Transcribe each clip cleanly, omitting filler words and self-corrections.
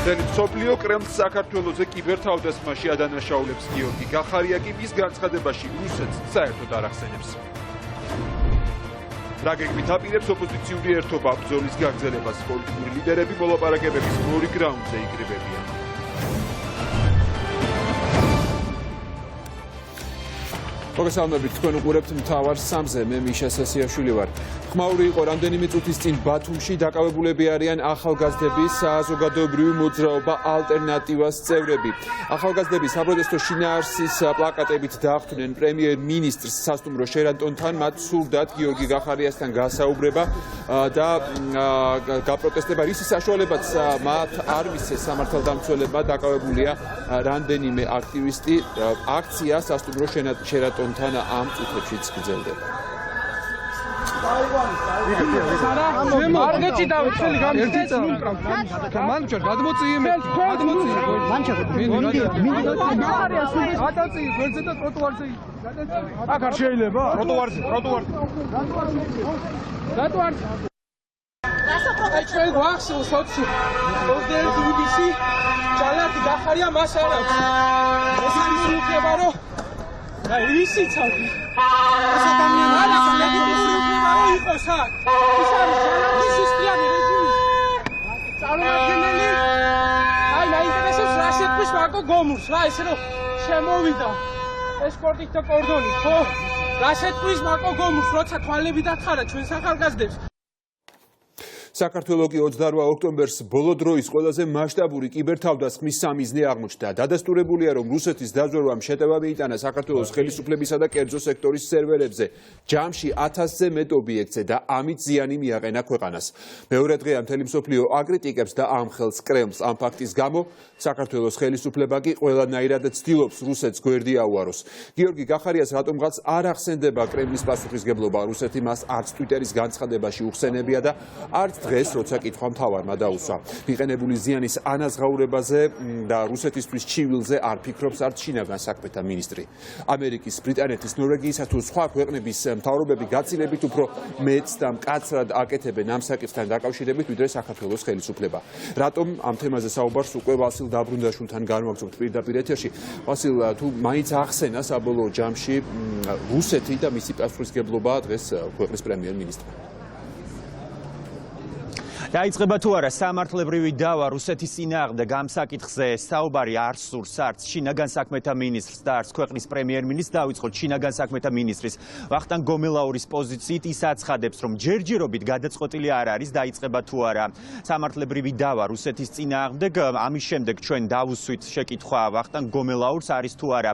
სოფლიო კრემლს საქართველოზე კიბერთავდასხმაში ადანაშაულებს გიორგი გახარია კი მის განცხადებაში რუსეთს საერთოდ არ ახსენებს. რა გეგმით აპირებს ოპოზიციური ერთობა ბრძოლის გაგრძელებას პოლიტიკური ლიდერები მოლაპარაკებების მორი გრაუნდზე იკრიბებიან. მოგესალმებით, თქვენ უყურებთ მთავარ სამზე, მე მიშა სასიაშვილი ვარ. ხმაური იყო რამდენიმე წუთის წინ ბათუმში დაკავებულები არიან ახალგაზრდების საზოგადოებრივი მოძრაობა ალტერნატივას წევრები. ახალგაზრდები საპროტესტო შინაარსის პლაკატებით დახვდნენ პრემიერ-მინისტრს სასტუმრო შერატონთან, მათ სურდათ გიორგი გახარიასთან გასაუბრება და გაპროტესტება, რის საშუალებაც მათ არ მისცეს სამართალდამცველებმა დაკავებულია რამდენიმე აქტივისტი. აქცია სასტუმრო შერატონთან ამ წუთებშიც გრძელდება. არგეჭი დავიწყელი გამიწეს მან ჩვენ გადმოწიე გადაწი გვერდზე და ტროტუარზე აქ არ შეიძლება ტროტუარზე აი ჩვენ გვახსოვს სოცი 21 ივნისი ჯალათი გახარია მას არ აქვს ეს ის უხება რომ აი ისიცავი ეს ადამიანები იყოს აქ ის არის ჯალათი სისტემი რეჟიმი წარმოადგენელი აი მაინტერესებს რა შეკვის მარტო გომურს რა ესე რომ შემოვიდა ესკორტით და კორდონით ხო რა შეკვის მარტო გომურს როცა თვალები დათხარა ჩვენ ახალგაზრდებს. საქართველოს 28 ოქტომბერს ბოლო დროის ყველაზე მასშტაბური კიბერთავდასხმის სამიზნე აღმოჩნდა. დადასტურებულია, რომ რუსეთის დაზვერვამ შეტევა მიიტანა საქართველოს ხელისუფლებისა და კერძო სექტორის სერვერებზე. ჯამში 1000-ზე მეტ ობიექტზე და ამით ზიანი მიაყენა ქვეყანას. მეორე დღეა მთელი მსოფლიო აკრიტიკებს და ამხელს კრემლს. ამ ფაქტის გამო საქართველოს ხელისუფლება კი ყველანაირად ცდილობს რუსეთს გვერდი აუაროს. გიორგი გახარიას რატომღაც არ ახსენდება კრემლის პასუხისგებლობა. რუსეთი მას არც ტვიტერის განცხადებაში უხსენებია და არც დღეს როცა კითხვა მთავარმა დაუსვა. მიყენებული ზიანის ანაზღაურებაზე და რუსეთისთვის ჩივილზე არ ფიქრობს არც შინაგან საქმეთა მინისტრი. ამერიკის, ბრიტანეთის, ნორვეგიისა თუ სხვა ქვეყნების მთავრობები გაცილებით უფრო მეც და მკაცრად აკეთებენ ამ საკითხთან დაკავშირებით, ვიდრე საქართველოს ხელისუფლება. რატომ ამ თემაზე საუბარს უკვე ვასილ დაბრუნდაშვილთან განვაგრძობთ პირდაპირ ეთერში. ვასილ, თუ მაინც ახსენა საბოლოო ჯამში რუსეთი და მისი პასუხისგებლობა დღეს ქვეყნის პრემიერ-მინისტრმა. დაიწყება თუ არა სამართლებრივი დავა რუსეთის წინააღმდეგ ამ საკითხზე საუბარი არ სურს არც შინაგან საქმეთა მინისტრს და არც ქვეყნის პრემიერ-მინისტრს. დავიწყოთ შინაგან საქმეთა მინისტრის ვახტანგ გომელაურის პოზიციით. ის აცხადებს, რომ ჯერჯერობით გადაწყვეტილი არ არის დაიწყება თუ არა სამართლებრივი დავა რუსეთის წინააღმდეგ. ამის შემდეგ ჩვენ დავუსვით შეკითხვა ვახტანგ გომელაურს, არის თუ არა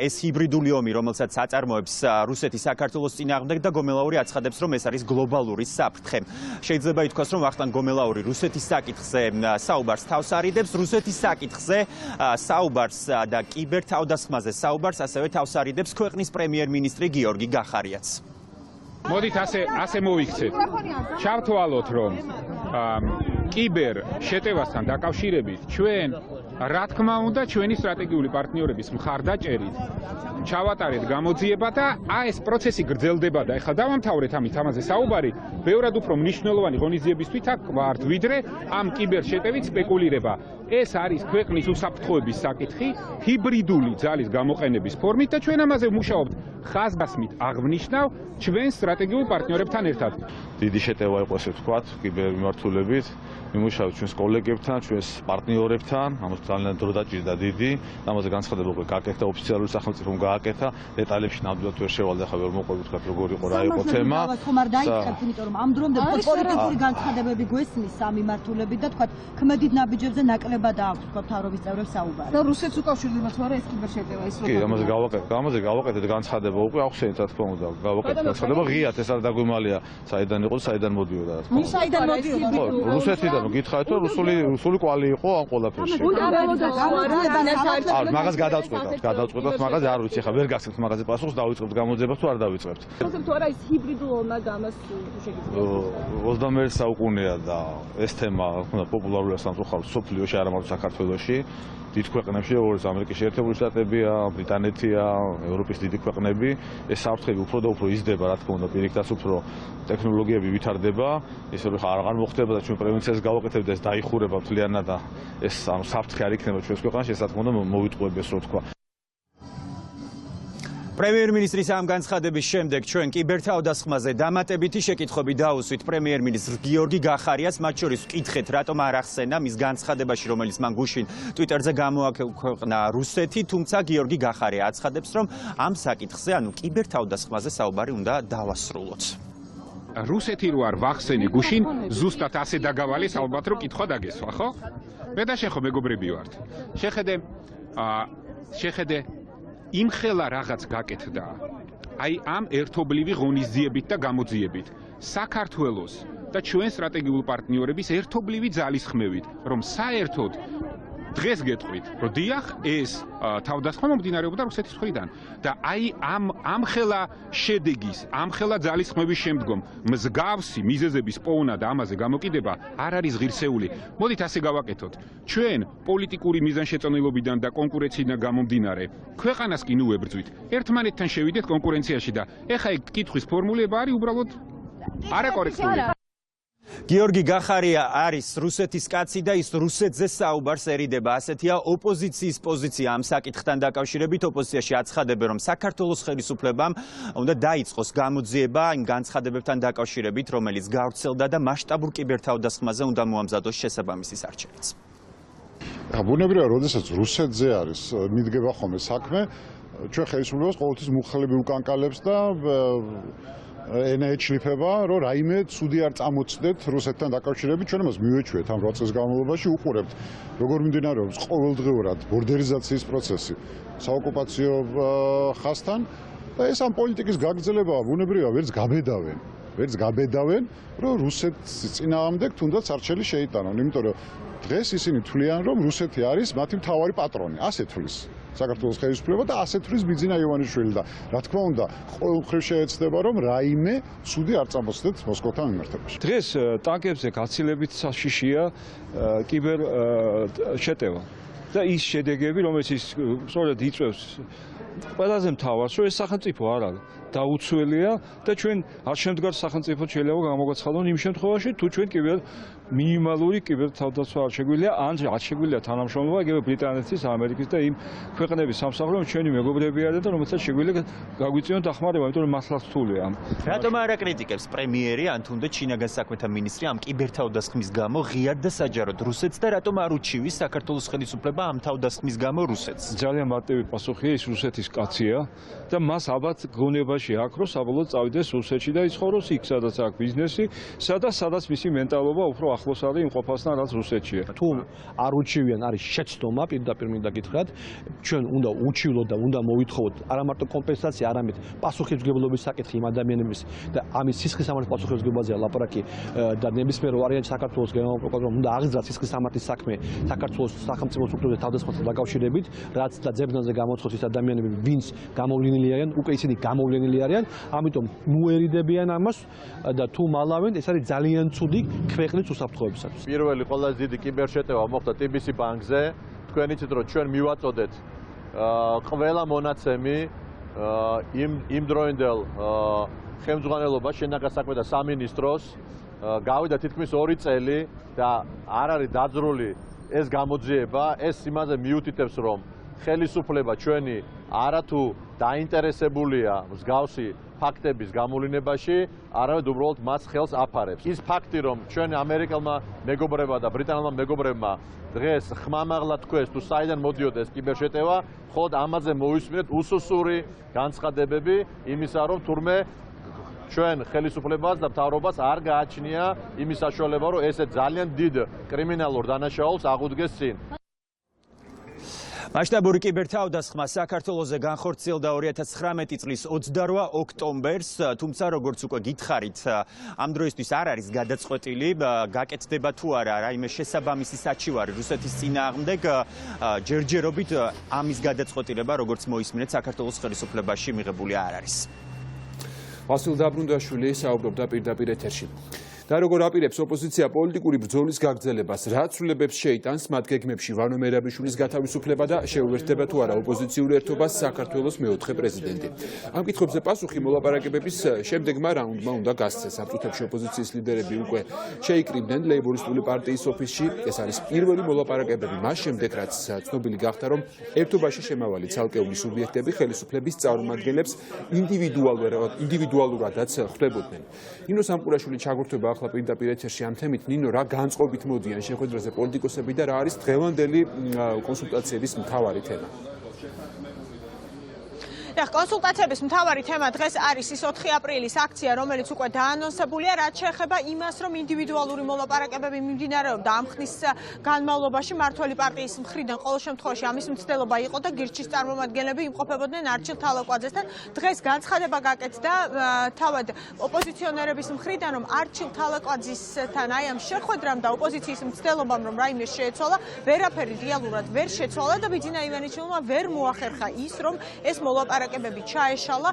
ეს ჰიბრიდული ომი, რომელსაც აწარმოებს რუსეთი საქართველოს წინააღმდეგ და გომელაური აცხადებს, რომ ეს არის გლობალური საფრთხე. შეიძლება ითქვას, რომ ვახტანგ გომელაური რუსეთის საკითხზე საუბარს თავს არიდებს, რუსეთის საკითხზე საუბარს და კიბერთავდასხმაზე საუბარს ასევე თავს არიდებს ქვეყნის პრემიერ-მინისტრი გიორგი გახარიაც. მოდით ასე მოვიქცეთ. ჩავთვალოთ, რომ კიბერ შეტევასთან დაკავშირებით ჩვენ რა თქმა უნდა ჩვენი სტრატეგიული პარტნიორების მხარდაჭერით ჩავატარეთ გამოძიება და ეს პროცესი გრძელდება და ეხლა დავამთავრეთ ამაზე საუბარი. ბევრად უფრო მნიშვნელოვანი ღონისძიებისთვის აქ ვართ, ვიდრე ამ კიბერ შეტევით სპეკულირება. ეს არის ქვეყნის უსაფრთხოების საკითხი, ჰიბრიდული ძალის გამოყენების ფორმით და ჩვენ ამაზე ვმუშაობთ ხაზგასმით აღვნიშნავ ჩვენ სტრატეგიულ პარტნიორებთან ერთად. დიდი შეტევა იყო ესე ვთქვათ, კიბერმმართველობით. ვიმუშავებთ ჩვენს კოლეგებთან, ჩვენს პარტნიორებთან, ამას ძალიან დრო დაჭირდა დიდი. ამაზე განცხადება უკვე გააკეთა ოფიციალური სახელმწიფომ გააკეთა. დეტალებში ნამდვილად ვერ შევალდა, ხა ვერ მოყვებით ვთქვათ, როგორ იყო რა იყო თემა. ხომ არ დაიწყებთ, იმიტომ რომ ამ დრომდე პოლიტიკური განცხადებები გვესმის სამიმართულებით და თქვათ, ქმედით ნაბიჯებზე ნაკლებად აქვს თქვათ მთავრობის წევრებს საუბარი. და რუსეთს უკავშირდებათ ვარა ეს კიბერშეტევა ის კი, ამაზე გავაკეთეთ განცხადება უკვე ახსენეთ რა თქმა უნდა. გავაკეთეთ განცხადება ღიად, ეს არ დაგვიმალია საიდან იყო, საიდან მოდიოდა რა თქმა უნდა. საიდან მოდიოდა? რუსეთიდან გითხარით რომ რუსული კვალი იყო ამ ყველაფერში. მაგას გადავწყვეტავთ, მაგას არ ვიცი, ხა ვერ გასცემთ მაგაზე პასუხს, დავიწყებთ გამოძიებას თუ არ დავიწყებთ. ხოსებ თუ არა ის ჰიბრიდულ ომად ამას შეგიძლიათ. 21 საუკუნეა და ეს თემა, რა თქმა უნდა, პოპულარულია სამწუხაროდ სოფლიოში, არა არა მარტო საქართველოში, დიდ ქვეყნებში, როგორც ამერიკის შეერთებული შტატებია, ბრიტანეთია, ევროპის დიდი ქვეყნები, ეს საფრთხები უფრო და უფრო იზრდება, რა თქმა უნდა, პირიქითაც უფრო ტექნოლოგიები ვითარდება, ისე რომ აღარ მოხდება და ჩვენ პრევენციას გავაკეთებთ და ეს დაიხურება მთლიანად და ეს საფრთხე არ იქნება ჩვენს ქვეყანაში, ეს რა თქმა უნდა მოვიტყუებს, რო თქვა. პრემიერ-მინისტრის ამ განცხადების შემდეგ ჩვენ კიბერთავდასხმაზე დამატებითი შეკითხვები დაუსვით პრემიერ-მინისტრ გიორგი გახარიას, მათ შორის ვკითხეთ, რატომ არ ახსენა მის განცხადებაში, რომელიც მან გუშინ ტვიტერზე გამოაქვეყნა რუსეთი, თუმცა გიორგი გახარია აცხადებს, რომ ამ საკითხზე, ანუ კიბერთავდასხმაზე საუბარი უნდა დავასრულოთ. რუსეთი რო არ ვახსენი გუშინ, ზუსტად ასე დაგავალეს ალბათ რომ კითხვა დაგესვა, ხო? მე და შენ ხო მეგობრები ვართ. შეხედე იმხელა რაღაც გაკეთდა, აი ამ ერთობლივი ღონისძიებით და გამოძიებით, საქართველოს და ჩვენ სტრატეგიულ პარტნიორების ერთობლივი ძალისხმევით, რომ საერთოდ დღეს გეტყვით, რომ დიახ, ეს თავდასხმა მომდინარეობდა რუსეთის მხრიდან და აი ამხელა შედეგის, ამხელა ძალისხმევის შემდგომ მსგავსი მიზეზების პოვნა და ამაზე გამოკიდება არ არის ღირსეული. მოდით ასე გავაკეთოთ. ჩვენ პოლიტიკური მიზანშეწონილობიდან და კონკურენციიდან გამომდინარე, ქვეყანას კი ნუ ვებრძვით. ერთმანეთთან შევიდეთ კონკურენციაში და ეხა ეგ კითხვის ფორმულება არის უბრალოდ არაკორექტული. გიორგი გახარია არის რუსეთის კაცი და ის რუსეთზე საუბარს ერიდება. ასეთია ოპოზიციის პოზიცია ამ საკითხთან დაკავშირებით. ოპოზიციაში აცხადებენ, რომ საქართველოს ხელისუფლებამ უნდა დაიწყოს გამოძიება იმ განცხადებებთან დაკავშირებით, რომელიც გავრცელდა და მასშტაბურ კიბერთავდასხმაზე უნდა მოამზადოს შესაბამისი არჩევაც. ბუნებრივია, როდესაც რუსეთზე არის მიდგება ხოლმე საქმე, ჩვენ ხელისუფლებას ყოველთვის მუხლები უკანკალებს და ენა ეჩლიფება, რომ რაიმე ცუდი არ წამოწდეთ რუსეთთან დაკავშირებით, ჩვენ მას მივეჩვიეთ ამ 8 წელს განმავლობაში, უყურებთ, როგორ მიმდინარეობს ყოველდღიურად ბორდერიზაციის პროცესი საოკუპაციო ხაზთან და ეს ამ პოლიტიკის გაგრძელებაა, ბუნებრივია, ვერც გაბედავენ, რომ რუსეთს წინააღმდეგ თუნდაც არჩელი შეიტანონ, იმიტომ რომ დღეს ისინი თვლიან, რომ რუსეთი არის მათი მთავარი პატრონი, ასე თვლის საქართველოს ხელისუფლება და ასე თვლის ბიძინა ივანიშვილი და რა თქმა უნდა, ყოველმხრივ შეეცდება, რომ რაიმე ცუდი არ წამოწდეთ მოსკოვთან მიმართებაში. დღეს ტანკებზე გაცილებით საშიშია კიბერ შეტევა და ის შედეგები, რომელიც ის სწორედ იწვევს ყველაზე მთავარს, რომ ეს სახელმწიფო არ არის დაუცველია და ჩვენ არ შემდგარ სახელმწიფო შეიძლება გამოგაცხადონ იმ შემთხვევაში, თუ ჩვენ მინიმალური კიბერთავდაცვა არ შეგვიძლია, ან არ შეგვიძლია თანამშრომლობა იგივე ბრიტანეთის, ამერიკის და იმ ქვეყნების სამსახურებთან, ჩვენი მეგობრები არიან და რომელსაც შეგვიძლია გაგვიწიონ დახმარება, იმიტომ რომ მართლაც რთულია. რატომ არ აკრიტიკებს პრემიერი ან თუნდაც ჩინაგან საქმეთა მინისტრი ამ კიბერთავდასხმის გამო ღიად და საჯაროდ რუსეთს და რატომ არ უჩივის საქართველოს ხელისუფლება ამ თავდასხმის გამო რუსეთს? ძალიან მარტივი პასუხია, ის რუსეთის კაცია და მას ალბათ გონებაში აქვს, რომ საბოლოოდ წავიდეს რუსეთში და იცხოვროს იქ, სადაც აქვს ბიზნესი, სადაც მისი მენტალობა უფრო ახლოს არის იმ ყოფასთან, რაც რუსეთშია. თუ არ უჩივიან, არის შეცდომა, პირდაპირ მინდა გითხრათ, ჩვენ უნდა უჩივლოთ და უნდა მოვითხოვოთ არა მარტო კომპენსაცია, არამედ პასუხისმგებლობის საკითხი იმ ადამიანების და ამის სისხლის სამართლის პასუხისმგებლობაზეა ლაპარაკი და ნებისმიერ ვარიანტში საქართველოს გენერალურ პროკურორმა უნდა აღძრათ სისხლის სამართლის საქმე საქართველოს სახელმწიფო სტრუქტურებზე თავდასხმასთან დაკავშირებით, რაც და ძებნაზე გამოცხოს ის ადამიანები, ვინც გამოვლენილი არიან, უკვე ისინი გამოვლენილი არიან, ამიტომ მოერიდებიან ამას და თუ მალავენ, ეს არის ძალიან ცუდი ქვეყნის უსაფრთხოებისათვის. პირველი ყველაზე დიდი კიბერშეტევა მოხდა TBC ბანკზე. თქვენ იცით, რომ ჩვენ მივაწოდეთ ყველა მონაცემი იმ დროინდელ ხელმძღვანელობას, შინაგან საქმეთა სამინისტროს, გავიდა თითქმის 2 წელი და არ არის დაძრული ეს გამოძიება. ეს იმაზე მიუთითებს, რომ ხელისუფლება ჩვენი არათუ დაინტერესებულია მსგავსი ფაქტების გამოვლინებაში, არამედ უბრალოდ მას ხელს აფარებს. ის ფაქტი, რომ ჩვენ ამერიკელმა მეგობრებმა და ბრიტანელმა მეგობრებმა დღეს ხმამაღლა თქვეს, თუ საიდან მოდიოდა ეს კიბერშეტევა, ხოდ ამაზე მოვისმინეთ უსუსური განცხადებები იმისა, რომ თურმე ჩვენ ხელისუფლებას და მთავრობას არ გააჩნია იმის საშუალება, რომ ესე ძალიან დიდ კრიმინალურ დანაშაულს აღუდგეს წინ. მასშტაბური კიბერთავდასხმა საქართველოზე განხორციელდა 2019 წლის 28 ოქტომბერს, თუმცა როგორც უკვე გითხარით, ამ დროისთვის არ არის გადაწყვეტილი, გაკეთდება თუ არა რაიმე შესაბამისი საჩივარი რუსეთის წინააღმდეგ, ჯერჯერობით ამის გადაწყვეტილება, როგორც მოისმინეთ, საქართველოს ხელისუფლებაში მიღებული არ არის. ვასილ დაბრუნდაშვილი საუბრობდა პირდაპირ ეთერში. და როგორ აპირებს ოპოზიცია პოლიტიკური ბრძოლის გაგრძელებას, რა ცვლილებებს შეიტანს მათ გეგმებში ვანო მერაბიშვილის გათავისუფლება და შეუერთდება თუ არა ოპოზიციური ერთობას საქართველოს მეოთხე პრეზიდენტი. ამ კითხვებზე პასუხი მოლაპარაკებების შემდეგმა რაუნდმა უნდა გასცეს. ამ წუთებში ოპოზიციის ლიდერები უკვე შეიკრიბნენ ლეიბორისტული პარტიის ოფისში. ეს არის პირველი მოლაპარაკებები მას შემდეგ, რაც ცნობილი გახდა, რომ ერთობაში შემავალი ცალკეული სუბიექტები ხელისუფლების წარმომადგენლებს ინდივიდუალურადაც ხვდებოდნენ. ნინო სამყურაშვილი ჩაგურთვება ახლა პირდაპირ ეთერში ამ თემით. ნინო, რა განწყობით მოდიან შეხვედრაზე პოლიტიკოსები და რა არის დღევანდელი კონსულტაციების მთავარი თემა? კონსულტაციების მთავარი თემა დღეს არის ის 4 აპრილის აქცია, რომელიც უკვე დაანონსებულია, რაც შეეხება იმას, რომ ინდივიდუალური მოლაპარაკებები მიმდინარეობდა ამ ხნის განმავლობაში მმართველი პარტიის მხრიდან. ყოველ შემთხვევაში ამის მცდელობა იყო და გირჩის წარმომადგენლები იმყოფებოდნენ არჩილ თალაკვაძესთან. დღეს განცხადება გაკეთდა თავად ოპოზიციონერების მხრიდან, რომ არჩილ თალაკვაძესთან აი ამ შეხვედრამ და ოპოზიციის მცდელობამ, რომ რაიმე შეეცვალა, ვერაფერი რეალურად ვერ შეცვალა და ბიძინა ივანიშვილმა ვერ მოახერხა ის, რომ ეს მოლაპარაკებები ჩაეშალა,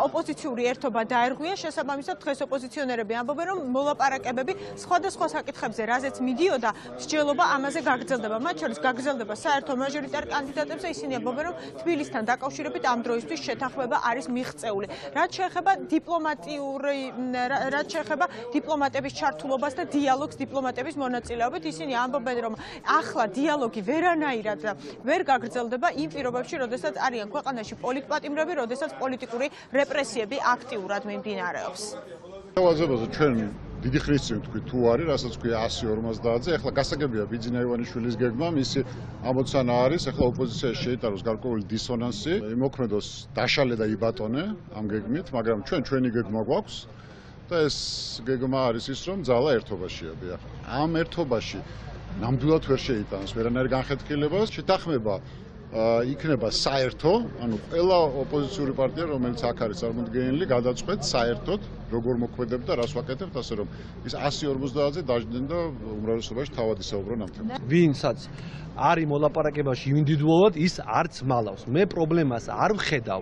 ოპოზიციური ერთობა დაერღვია. შესაბამისად, დღეს ოპოზიციონერები ამბობენ, რომ მოლაპარაკებები სხვადასხვა საკითხებზე, რაზეც მიდიოდა, მსჯელობა ამაზე გაგრძელდება. მათ შორის გაგრძელდება საერთო მაჟორიტარ კანდიდატებზე, ისინი ამბობენ, რომ თბილისთან დაკავშირებით ამ დროისთვის შეთანხმება არის მიღწეული. რაც შეეხება დიპლომატების ჩართულობას და დიალოგს დიპლომატების მონაწილეობით, ისინი ამბობენ, რომ ახლა დიალოგი ვერანაირად ვერ გაგრძელდება იმ პირობებში, როდესაც არიან ქვეყანაში პოლიტპატიმრები, როდესაც პოლიტიკური რეპრესიები აქტიურად მიმდინარეობს. თავაზებაზე ჩვენ დიდი ხნის წინ თქვი თუ არის, რასაც ქვია 150-ზე, ახლა გასაგებია ბიძინა ივანიშვილის გეგმა, მისი ამოცანა არის, ახლა ოპოზიციაში შეიტანოს გარკვეული დისონანსი, იმოქმედოს დაშალე და იბატონე ამ გეგმით, მაგრამ ჩვენი გეგმა გვაქვს და ეს გეგმა არის ის, რომ ძალა ერთობაშია. ამ ერთობაში ნამდვილად ვერ შეიტანოს ვერანაირ განხეთქილებას, შეთანხმება იქნება საერთო, ანუ ყველა ოპოზიციური პარტია, რომელიც აქ არის წარმოდგენილი, გადაწყვეტს საერთოდ, როგორ მოქმედებდა, რას ვაკეთებთ, ასე რომ ის 150-ზე დაждდნენ და უმრავლესობაში თავად ისაუბრონ ამ თემაზე. ვინცაც არის მოლაპარაკებაში ინდივიდუალურად, ის არც მალავს. მე პრობლემას არ ვხედავ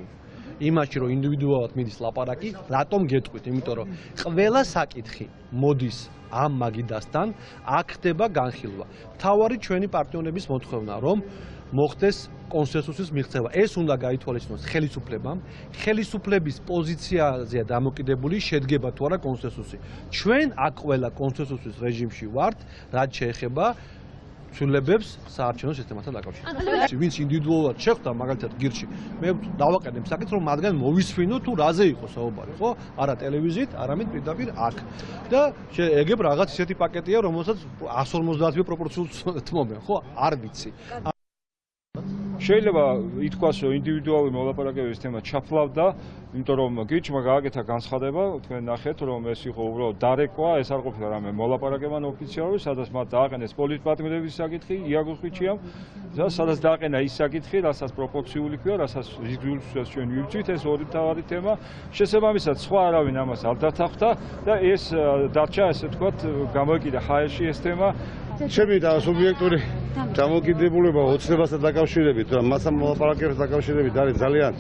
იმაში, რომ ინდივიდუალურად მიდის ლაპარაკი, რატომ გეტყვით? იმიტომ რომ ყველა საკითხი მოდის ამ მაგიდასთან, აქ ხდება განხილვა. მთავარი ჩვენი პარტნიორების მოთხოვნა, რომ მოხდეს კონსენსუსის მიღწევა. ეს უნდა გაითვალისწინოს ხელისუფლებამ. ხელისუფლების პოზიციაზეა დამოკიდებული, შედგება თუ არა კონსენსუსი. ჩვენ აქ ყველა კონსენსუსის რეჟიმში ვართ, რაც შეეხება ცვლილებებს საარჩევნო სისტემასთან დაკავშირებით. ვინც ინდივიდუალურად შეხვდა, მაგალითად გირჩი, მე დავაყენებ საკითხს, რომ მათგან მოვისვინო თუ რაზე იყო საუბარი, ხო? არა ტელევიზიით, არამედ პირდაპირ აქ. და ეგებ რაღაც ისეთი პაკეტია, რომელსაც 150-ზე პროპორციულად თმობენ, ხო? არ ვიცი. შეიძლება ითქვას, რომ ინდივიდუალური მოლაპარაკებების თემა ჩაფლავდა, იმიტომ რომ გირჩმა გააკეთა განცხადება, თქვენ ნახეთ, რომ ეს იყო უბრალოდ დარეკვა, ეს არ ყოფილა რამე მოლაპარაკება ოფიციალური, სადაც მათ დააყენეს პოლიტპატიმრების საკითხი, იაგოს ხვიჩიამ, და სადაც დააყენა ის საკითხი, რასაც პროპორციული ქვია, რასაც რეგულაციას ჩვენ ვივწვით, ეს ორი მთავარი თემა. შესაბამისად, სხვა არავინ ამას არ დათანხმდა და ეს დარჩა, ესე ვთქვათ, გამოიკიდა ჰაერში ეს თემა. ჩემი და სუბიექტური დამოკიდებულება ოცნებასთან დაკავშირებით, მასთან მოლაპარაკებასთან დაკავშირებით არის ძალიან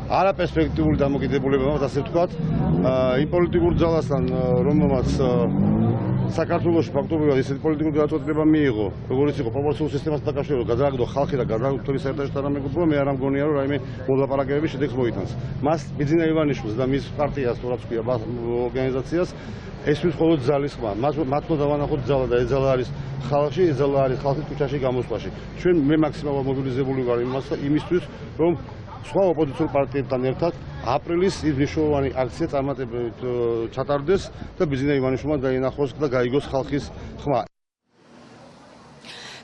არაპერსპექტიული დამოკიდებულება, ასე ვთქვათ, იმ პოლიტიკურ ძალასთან, რომელმაც საქართველოში ფაქტობრივად ისეთი პოლიტიკური გადაწყვეტილება მიიღო, როგორც იყო პროპორციულ სისტემასთან დაკავშირებით, გადააგდო ხალხი და გადააგდო საერთაშორისო თანამეგობრობა, მე არ ამგონია, რომ რაიმე მოლაპარაკებების შედეგს მოიტანს. მას ბიძინა ივანიშვილს და მის პარტიას, თუ რაც ქვია, ორგანიზაციას ესმის მხოლოდ ძალის ხმა. მათ უნდა დავანახოთ ძალა და ეს ძალა არის ხალხში, ეს ძალა არის ხალხის ქუჩაში გამოსვლაში. ჩვენ მე მაქსიმალურად მობილიზებული ვარ იმისთვის, რომ სხვა ოპოზიციურ პარტიებთან ერთად აპრილის ის მნიშვნელოვანი აქცია წარმატებით ჩატარდეს და ბიძინა ივანიშვილმა დაინახოს და გაიგოს ხალხის ხმა.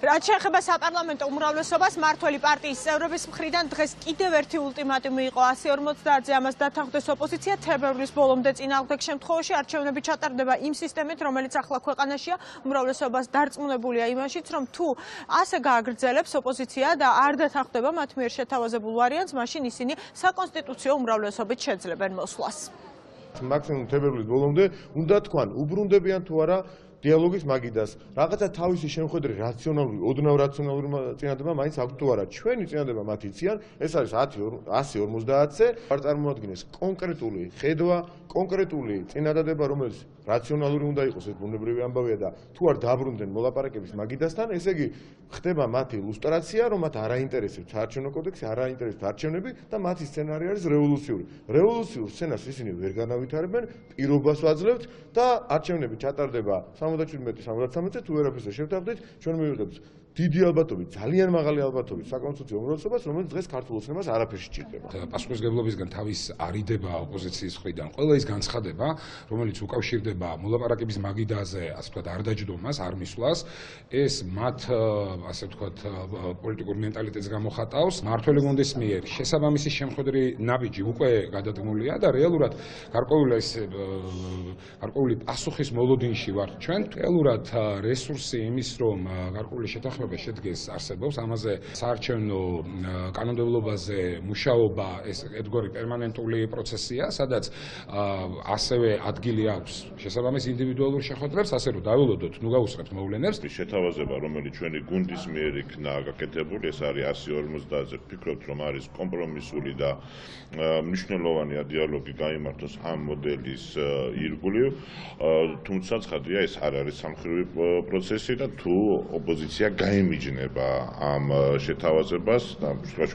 რაც შეეხება საპარლამენტო უმრავლესობას, მმართველი პარტიის წევრების მხრიდან დღეს კიდევ ერთი ულტიმატუმი იყო 150-ზე, ამას დათანხმდეს ოპოზიცია თებერვლის ბოლომდე. წინააღმდეგ შემთხვევაში არჩევნები ჩატარდება იმ სისტემით, რომელიც ახლა ქვეყანაშია. უმრავლესობას დარწმუნებულია იმაშიც, რომ თუ ასე გააგრძელებს ოპოზიცია და არ დათანხმდება მათ მიერ შეთავაზებულ ვარიანტს, მაშინ ისინი საკონსტიტუციო უმრავლესობით შეძლებენ მოსვლას. მაქსიმუმ თებერვლის ბოლომდე უნდა თქვან, უბრუნდებიან თუ არა დიალოგის მაგიდას, რაღაცა თავისი შემხედრე რაციონალური, ოდნავ რაციონალური წინადადება მაინც აქვს თუ არა. ჩვენი წინადადება მათ იციან, ეს არის 150-ზე, არ წარმოადგენს კონკრეტული ხედვა, კონკრეტული წინადადება, რომელიც რაციონალური უნდა იყოს, ეს ბუნებრივი ამბავია და თუ არ დაბრუნდნენ მოლაპარაკების მაგიდასთან, ესე იგი ხდება მათი ილუსტრაცია, რომ მათ არ აინტერესებს საარჩევნო კოდექსი, არ აინტერესებს არჩევნები და მათი სცენარი არის რევოლუციური. რევოლუციურ სცენარს ისინი ვერ განავითარებენ, პირობას ვაძლევთ და არჩევნები ჩატარდება 77-73-ზე, თუ ვერაფერს არ შევთავაზეთ, ჩვენ მივიღებთ დიდი ალბათობით, ძალიან მაღალი ალბათობით საკონსტიტუციო უმრავლესობას, რომელიც დღეს ქართულ ოცნებას არაფერს სჭირდება. პასუხისმგებლობისგან თავის არიდება ოპოზიციის მხრიდან, ყველა ის განცხადება, რომელიც უკავშირდება მოლაპარაკების მაგიდაზე, ასე ვთქვათ, არ დაჯდომას, არ მისვლას, ეს მათ, ასე ვთქვათ, პოლიტიკურ მენტალიტეტს გამოხატავს. მმართველი გუნდის მიერ შესაბამისი შემხედრე ნაბიჯი უკვე გადადგმულია და რეალურად გარკვეული პასუხის მოლოდინში ვართ ჩვენ. რეალურად რესურსი იმის, რომ გარკვეული შეთანხმება შედგეს არსებობს, ამაზე საარჩევნო კანონმდებლობაზე მუშაობა ეს ერთგვარი პერმანენტული პროცესია, სადაც ასევე ადგილი აქვს შესაბამის ინდივიდუალურ შეხვედრებს, ასე რომ დაველოდოთ, ნუ გავუსწრებთ მოვლენებს. შეთავაზება, რომელიც ჩვენი გუნდის მიერ იქნა გაკეთებული, ეს არის 150-ზე. ვფიქრობთ, რომ არის კომპრომისული და მნიშვნელოვანია დიალოგი გაიმართოს ამ მოდელის ირგვლივ, თუმცა ცხადია, ეს არ არის სამხრივი პროცესი და თუ ოპოზიცია გაემიჯნება ამ შეთავაზებას და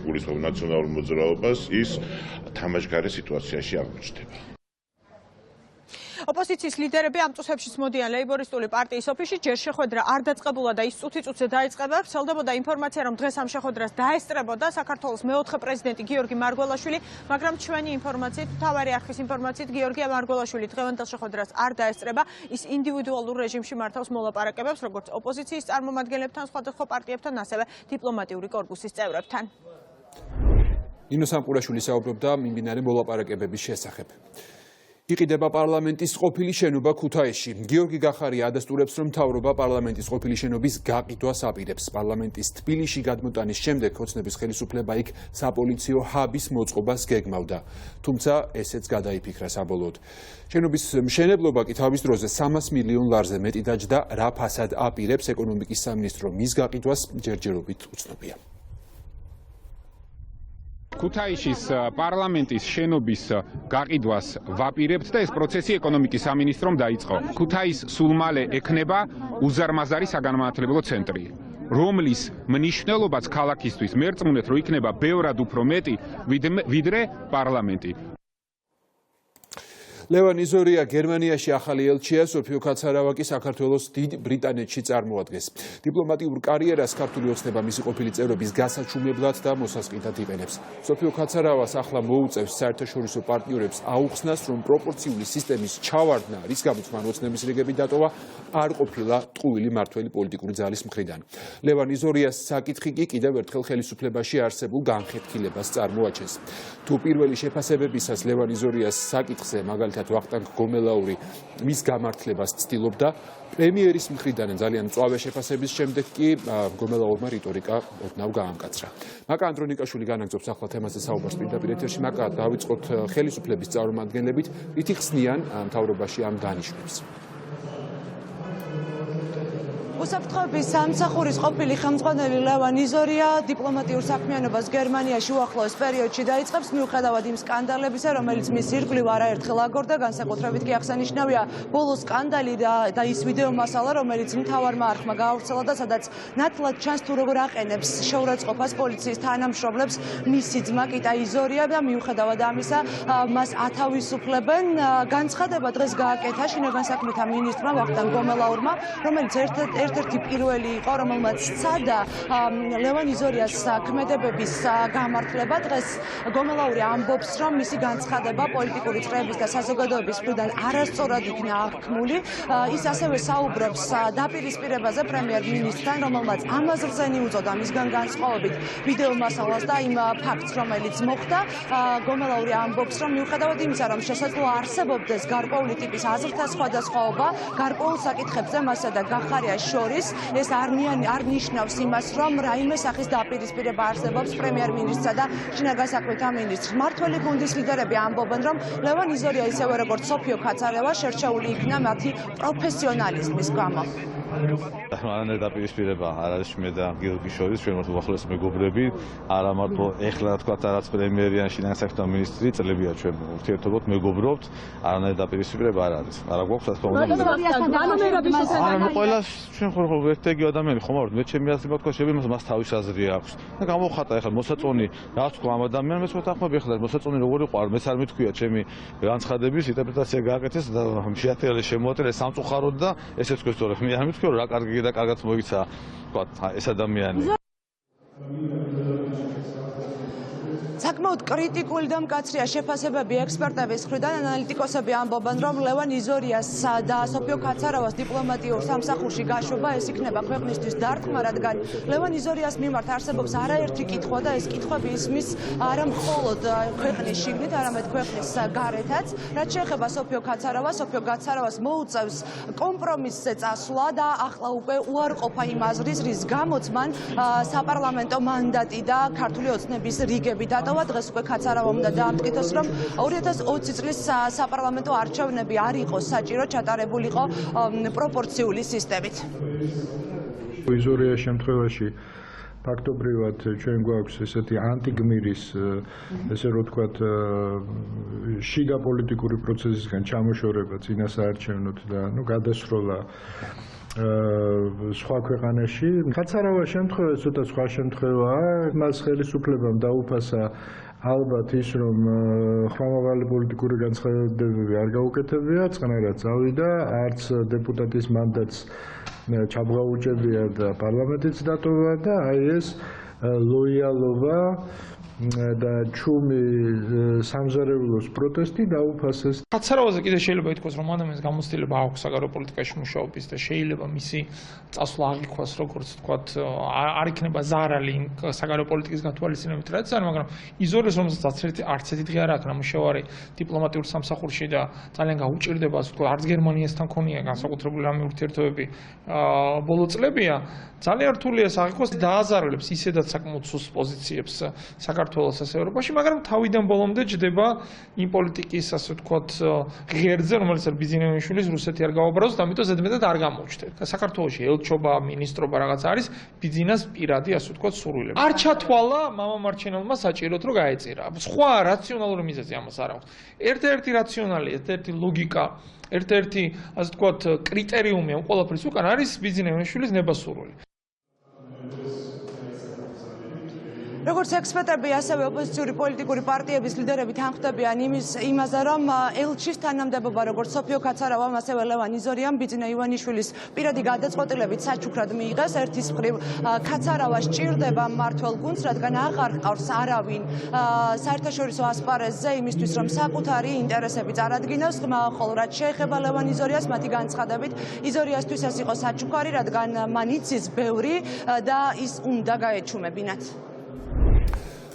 გულისხმობ ნაციონალურ მოძრაობას, ის თამაშგარე სიტუაციაში აღმოჩნდება. ოპოზიციის ლიდერები ამ წუთებში მოდიან ლეიბორისტული პარტიის ოფისში, ჯერ შეხვედრა არ დაწყებულა და ის წუთი-წუთზე დაიწყება. ვრცელდებოდა ინფორმაცია, რომ დღეს ამ შეხვედრას დაესწრებოდა საქართველოს მეოთხე პრეზიდენტი გიორგი მარგველაშვილი, მაგრამ ჩვენი ინფორმაციით, მთავარი არხის ინფორმაციით, გიორგი მარგველაშვილი დღევანდელ შეხვედრას არ დაესწრება. ის ინდივიდუალურ რეჟიმში მართავს მოლაპარაკებებს, როგორც ოპოზიციის წარმომადგენლებთან, სხვადასხვა პარტიებთან, ასევე დიპლომატიური კორპუსის წევრებთან. ნინო სამყურაშვილი საუბრობდა მიმდინარე მოლაპარაკებების შესახებ. იყიდება პარლამენტის ყოფილი შენობა ქუთაისში. გიორგი გახარია ადასტურებს, რომ მთავრობა პარლამენტის ყოფილი შენობის გაყიდვას აპირებს. პარლამენტის თბილისში გადმოტანის შემდეგ ოცნების ხელისუფლება იქ საპოლიციო ჰაბის მოწყობას გეგმავდა. თუმცა ესეც გადაიფიქრა საბოლოოდ. შენობის მშენებლობა კი თავის დროზე 300 მილიონ ლარზე მეტი დაჯდა, რა ფასად აპირებს ეკონომიკის სამინისტრო მის გაყიდვას ჯერჯერობით უცნობია. ქუთაისის პარლამენტის შენობის გაყიდვას ვაპირებთ და ეს პროცესი ეკონომიკის სამინისტრომ დაიწყო. ქუთაის სულ მალე ექნება უზარმაზარი საგანმანათლებლო ცენტრი, რომლის მნიშვნელობაც ქალაქისთვის მერწმუნეთ, რომ იქნება ბევრად უფრო მეტი ვიდრე პარლამენტი. ლევან იზორია გერმანიაში ახალი ელჩია, სოფიო კაცარავაკი საქართველოს დიდ ბრიტანეთში წარმოადგენს. დიპლომატიურ კარიერას ქართული ოცნება მისი ყოფილი წევრების გასაჩუმებლად და მოსასყიდად იყენებს. სოფიო კაცარავას ახლა მოუწევს საერთაშორისო პარტნიორებს აუხსნას, რომ პროპორციული სისტემის ჩავარდნა, რის გამოც მან ოცნების რიგები დატოვა, არ ყოფილა ტყუილი მართველი პოლიტიკური ძალის მხრიდან. ლევან იზორიას საკითხი კი კიდევ ერთხელ ხელისუფლებაში არსებულ განხეთქილებას წარმოაჩენს. თუ პირველი შეფასებებისას ლევან იზორიას საკითხზე მაგალითად ვახტანგ გომელაური მის გამართლებას ცდილობდა, პრემიერის მხრიდან ძალიან მწვავე შეფასების შემდეგ კი გომელაურმა რიტორიკა ოდნავ გაამკაცრა. მაკა ანდრონიკაშვილი განაგრძობს ახლა თემაზე საუბარს პირდაპირ ეთერში. მაკა, დავიწყოთ ხელისუფლების წარმომადგენლებით, რითი ხსნიან მთავრობაში ამ დანიშვნებს. უსაფრთხოების სამსახურის ყოფილი ხელმძღვანელი ლევან იზორია დიპლომატიურ საქმიანობას გერმანიაში უახლოეს პერიოდში დაიწყებს, მიუხედავად იმ სკანდალებისა, რომელიც მის ირგვლივ არაერთხელ აგორდა, განსაკუთრებით კი აღსანიშნავია ბოლო სკანდალი და ის ვიდეო მასალა, რომელიც მთავარმა არხმა გაავრცელა და სადაც ნათლად ჩანს თუ როგორ აყენებს შეურაცხყოფას პოლიციის თანამშრომლებს მისი ძმა კიტა იზორია და მიუხედავად ამისა მას ათავისუფლებენ. განცხადება დღეს გააკეთა შინაგან საქმეთა მინისტრმა ვახტანგ გომელაურმა, რომელიც ერთ-ერთი პირველი იყო, რომელმაც სცადა ლევან იზორიას ქმედებების გამართლება. დღეს გომელაური ამბობს, რომ მისი განცხადება პოლიტიკური წრეების და საზოგადოების მხრიდან არასწორად იქნა აღქმული. ის ასევე საუბრობს დაპირისპირებაზე პრემიერ-მინისტრთან, რომელმაც ამაზრზე მიუწოდა მისგან განსხვავებით ვიდეო მასალას და იმ ფაქტს, რომელიც მოხდა. გომელაური ამბობს, რომ მიუხედავად იმისა, რომ შესაძლოა არსებობდეს გარკვეული ტიპის აზრთა სხვადასხვაობა, გარკვეულ საკითხებზე მასა და გახარიას შორის ეს არ ნიშნავს იმას, რომ რაიმე სახის დაპირისპირება არსებობს პრემიერ-მინისტრსა და შინაგან საქმეთა მინისტრს. მმართველი გუნდის ლიდერები ამბობენ, რომ ლევან იზორია ისევე როგორც სოფიო ქაცარევა შერჩეული იქნა მათი პროფესიონალიზმის გამო. მანერ დაპირისპირება არ არის მე და გიორგის შორის, ჩვენ ვართ უახლოესი მეგობრები, არა მარტო ეხლა თქვა რაც პრემიერი ან შინაგან საქმეთა მინისტრი, წლებია ჩვენ ურთიერთობთ, მეგობრობთ, არანაირი დაპირისპირება არ არის. არა გვაქვს რა თქმა უნდა. ყველა ჩვენ ხო ერთეგი ადამიანი ხომ ვართ, მე ჩემი აზრით თქვა შეიძლება მას თავის აზრი აქვს. და გამოვხატა ეხლა მოსაწონი რა თქვა ამ ადამიანს, მე ვთქვი ეხლა მოსაწონი როგორ იყო, მეც არ მithქვია ჩემი განცხადების ინტერპრეტაცია გააკეთეს და შეათეალეს შემოატირეს სამწუხაროდ და ესეც თქვი სწორედ მე არ მithქვი რა კარგი და კარგად მოიცა თქვა ეს ადამიანი. საკმაოდ კრიტიკული და მკაცრია შეფასებები ექსპერტების მხრიდან. ანალიტიკოსები ამბობენ, რომ ლევან იზორიას და სოფიო ქაცარავას დიპლომატიურ სამსახურში გაშვება ეს იქნება ქვეყნისთვის დარტყმა, რადგან ლევან იზორიას მიმართ არსებობს არაერთი კითხვა და ეს კითხვები ისმის არა მხოლოდ ქვეყნის შიგნით, არამედ ქვეყნის გარეთაც. რაც შეეხება სოფიო ქაცარავას მოუწევს კომპრომისზე წასვლა და ახლა უკვე უარყოფა იმ აზრის, რის გამოც მან საპარლამენტო მანდატი და ქართული ოცნების რიგები დატოვა. დღეს უკვე ქაცარავამ უნდა დაამტკიცოს, რომ 2020 წლის საპარლამენტო არჩევნები არ იყო საჭირო, ჩატარებულიყო პროპორციული სისტემით. იზორიას შემთხვევაში ფაქტობრივად ჩვენ გვაქვს ესეთი ანტიგმირის, ესე რომ ვთქვათ, შიგა პოლიტიკური პროცესისგან ჩამოშორება წინასაარჩევნოდ და გადასროლა სხვა ქვეყანაში. ქაცარავას შემთხვევა ცოტა სხვა შემთხვევაა. მას ხელისუფლებამ დაუფასა ალბათ ის, რომ ხმამაღალი პოლიტიკური განცხადებები არ გაუკეთებია, წყნარად წავიდა, არც დეპუტატის მანდატს ჩაბღაუჭებია და პარლამენტიც დატოვა და აი ეს ლოიალობა და ჩუმი სამზარეულოს პროტესტი დაუფასეს. ქაცარავაზე კიდე შეიძლება ითქვას, რომ ადამიანს გამოცდილება აქვს საგარეო პოლიტიკაში მუშაობის და შეიძლება მისი წასვლა აღიქვას, როგორც ვთქვათ, არ იქნება ზარალი საგარეო პოლიტიკის გათვალისწინებით, რაც არის, მაგრამ იზორიას რომელსაც არც ერთი დღე არ აქვს ნამუშევარი დიპლომატიურ სამსახურში და ძალიან გაუჭირდება, ასე ვთქვათ, არც გერმანიასთან ქონია განსაკუთრებული რამე ურთიერთობები ბოლო წლებია, ძალიან რთულია აღიქვას, დააზარალებს ისედაც საკმაოდ სუსტ პოზიციებს საქართველოს ასე ევროპაში, მაგრამ თავიდან ბოლომდე ჯდება იმ პოლიტიკის, ასე ვთქვათ, ღერძზე, რომელიც ბიზნესმენის რუსეთი არ გაუბრალოს და ამიტომ ზედმეტად არ გამოჩნდება. და საქართველოში ელჩობა, მინისტრობა რაღაც არის ბიზნეს პირადი, ასე ვთქვათ, სურვილები. არ ჩათვალა მამამ მარჩენელმა საჭიროდ რომ გაეწირა. სხვა რაციონალური მიზეზი ამას არ აქვს. ერთ-ერთი რაციონალი, ერთ-ერთი ლოგიკა, ერთ-ერთი, ასე ვთქვათ, კრიტერიუმი ამ ყველაფრის უკან არის ბიზნესმენის ნება-სურვილი. როგორც ექსპერტები, ასევე ოპოზიციური პოლიტიკური პარტიების ლიდერები თანხმდებიან იმაზე, რომ ელჩის თანამდებობა, როგორც სოფიო ქაცარავამ, ასევე ლევან იზორიამ ბიძინა ივანიშვილის პირადი გადაწყვეტილებით საჩუქრად მიიღეს. ერთის მხრივ ქაცარავა სჭირდება მმართველ გუნდს, რადგან აღარ ჰყავს არავინ საერთაშორისო ასპარეზზე იმისთვის, რომ საკუთარი ინტერესები წარადგინოს, ხოლო რაც შეეხება ლევან იზორიას, მათი განცხადებით, იზორიასთვის ეს იყო საჩუქარი, რადგან მან იცის ბევრი და ის უნდა გაეჩუმებინათ.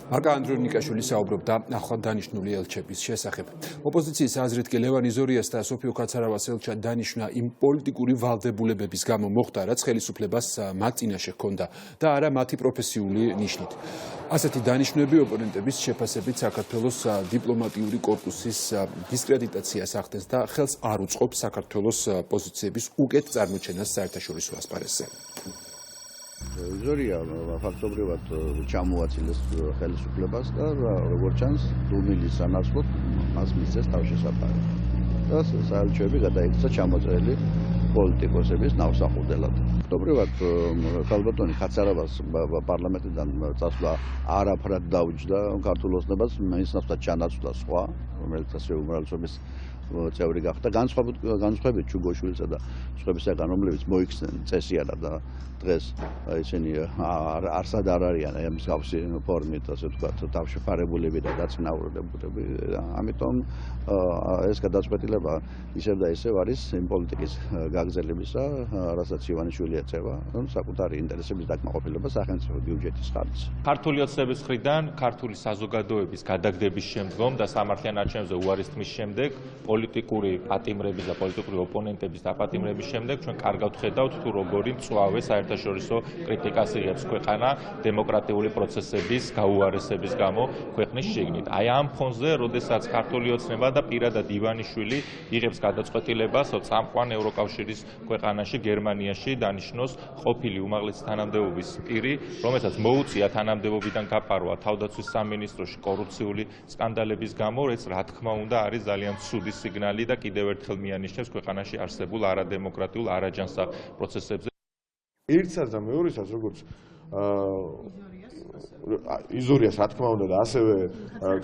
მარკა ანდრონიკაშვილი საუბრობდა ახლად დანიშნული ელჩების შესახებ. ოპოზიციის აზრით კი ლევან იზორიას და სოფიო ქაცარავას ელჩად დანიშნა იმ პოლიტიკური ვალდებულებების გამო მოხდა, რაც ხელისუფლებას მათ წინაშე ჰქონდა და არა მათი პროფესიული ნიშნით. ასეთი დანიშნები ოპონენტების შეფასებით საქართველოს დიპლომატიური კორპუსის დისკრედიტაციას ახდენს და ხელს არ უწყობს საქართველოს პოზიციების უკეთ წარმოჩენას საერთაშორისო ასპარეზზე. იზორია ფაქტობრივად ჩამოაცილეს ხელისუფლებას და როგორც ჩანს, დუმილის სანაცვლოდ მას მისცეს თავშესაფარი. და საელჩოები გადაიქცა ჩამოწერილი პოლიტიკოსების ნავსახურდელად. ფაქტობრივად ქალბატონი ქაცარავას პარლამენტიდან წასვლა არაფრად დაუჯდა ქართულ ოცნებას, მის ნაცვლად ჩანაცვლა სხვა, რომელიც ასე უმრავლესობის წევრი გახდა. განსხვავებით ჩუგოშვილისა და სხვებისაგან, რომლებიც მოიქცნენ წესიარად და დღეს ისინი არსად არ არიან მსგავსი ფორმით, ასე ვთქვათ, თავშეფარებულები და დაწინაურებულები. ამიტომ ეს გადაწყვეტილება ისევ და ისევ არის იმ პოლიტიკის გაგრძელებისა, რასაც ივანიშვილი ეწევა, საკუთარი ინტერესების დაკმაყოფილება სახელმწიფო ბიუჯეტის ხარჯზე. ქართული ოცნების მხრიდან ქართული საზოგადოების გადაგდების შემდგომ და სამართლიან არჩევნებზე უარის თმის შემდეგ პოლიტიკური პატიმრების და პოლიტიკური ოპონენტების დაპატიმრების შემდეგ ჩვენ კარგად ხედავთ თუ როგორი მწვავე საერთაშორისო კრიტიკას იღებს ქვეყანა დემოკრატიული პროცესების გაუარესების გამო ქვეყნის შიგნით. აი ამ ფონზე, როდესაც ქართული ოცნება და პირადად ივანიშვილი იღებს გადაწყვეტილებას წამყვან ევროკავშირის ქვეყანაში გერმანიაში დანიშნოს ყოფილი უმაღლესი თანამდებობის პირი, რომელსაც მოუწია თანამდებობიდან გაპარვა თავდაცვის სამინისტროში კორუფციული სკანდალების გამო, რაც რა თქმა უნდა არის ძალიან ცუდი სიგნალი და კიდევ ერთხელ მიანიშნებს ქვეყანაში არსებულ არადემოკრატიულ არაჯანსაღ პროცესებზე. ერთსაც და მეორესაც როგორც იზორიას რა თქმა უნდა და ასევე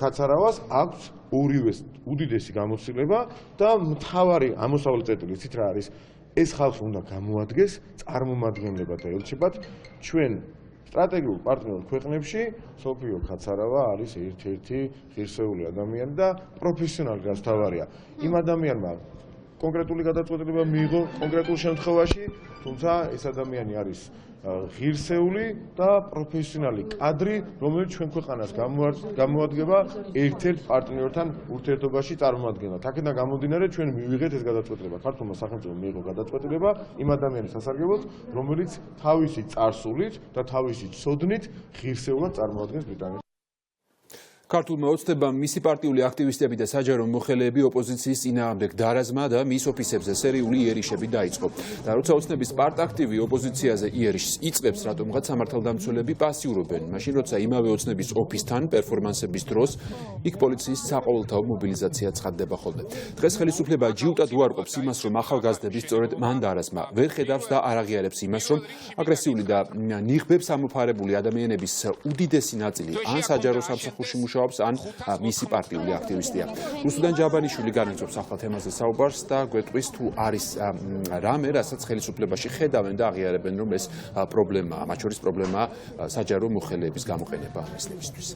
კაცარავას აქვს ორივეს უდიდესი გამოცდილება და მთავარი ამოსავალი წერტილი იცით რა არის ეს ხალხი უნდა გამოადგეს წარმომადგენლებად და ელჩებად ჩვენ სტრატეგიულ პარტნიორ ქვეყნებში სოფიო კაცარავა არის ერთ-ერთი ღირსეული ადამიანი და პროფესიონალი რაც მთავარია იმ ადამიანმა კონკრეტული გადაწყვეტილება მიიღო კონკრეტულ შემთხვევაში თუმცა ეს ადამიანი არის ღირსეული და პროფესიონალი კადრი რომელიც ჩვენ ქვეყანას გამოადგება ერთ-ერთ პარტნიორთან ურთიერთობაში წარმოადგენად აქედან გამომდინარე ჩვენ მივიღეთ ეს გადაწყვეტილება ქართულმა სახელმწიფომ მიიღო გადაწყვეტილება იმ ადამიანის სასარგებლოდ რომელიც თავისი წარსულით და თავისი ცოდნით ღირსეულად წარმოადგენს ბრიტანეთს ქართულმა ოცნებამ მისი პარტიული აქტივისტები და საჯარო მოხელეები ოპოზიციის წინააღმდეგ დარაზმა და მის ოფისებზე სერიული იერიშები დაიწყო. და როცა ოცნების პარტაქტივი ოპოზიციაზე იერიშს იწყებს, რატომღაც სამართალდამცველები პასიურობენ. მაშინ როცა იმავე ოცნების ოფისთან პერფორმანსების დროს იქ პოლიციის საყოველთაო მობილიზაცია ცხადდება ხოლმე. დღეს ხელისუფლება ჯიუტად უარყოფს იმას, რომ ახალგაზრდები სწორედ მან დარაზმა. ვერ ხედავს და არ აღიარებს იმას, რომ აგრესიული და ნიღბებს ამოფარებული ადამიანების უდიდესი ნაწილი ან საჯარო სამსახურში ან მისი პარტიული აქტივისტია. რუსუდან ჯაბანიშვილი განაგრძობს ახლა თემაზე საუბარს და გვეტყვის თუ არის რამე, რასაც ხელისუფლებაში ხედავენ და აღიარებენ, რომ ეს პრობლემაა, მათ შორის პრობლემაა საჯარო მოხელეების გამოყენება მისნებისთვის.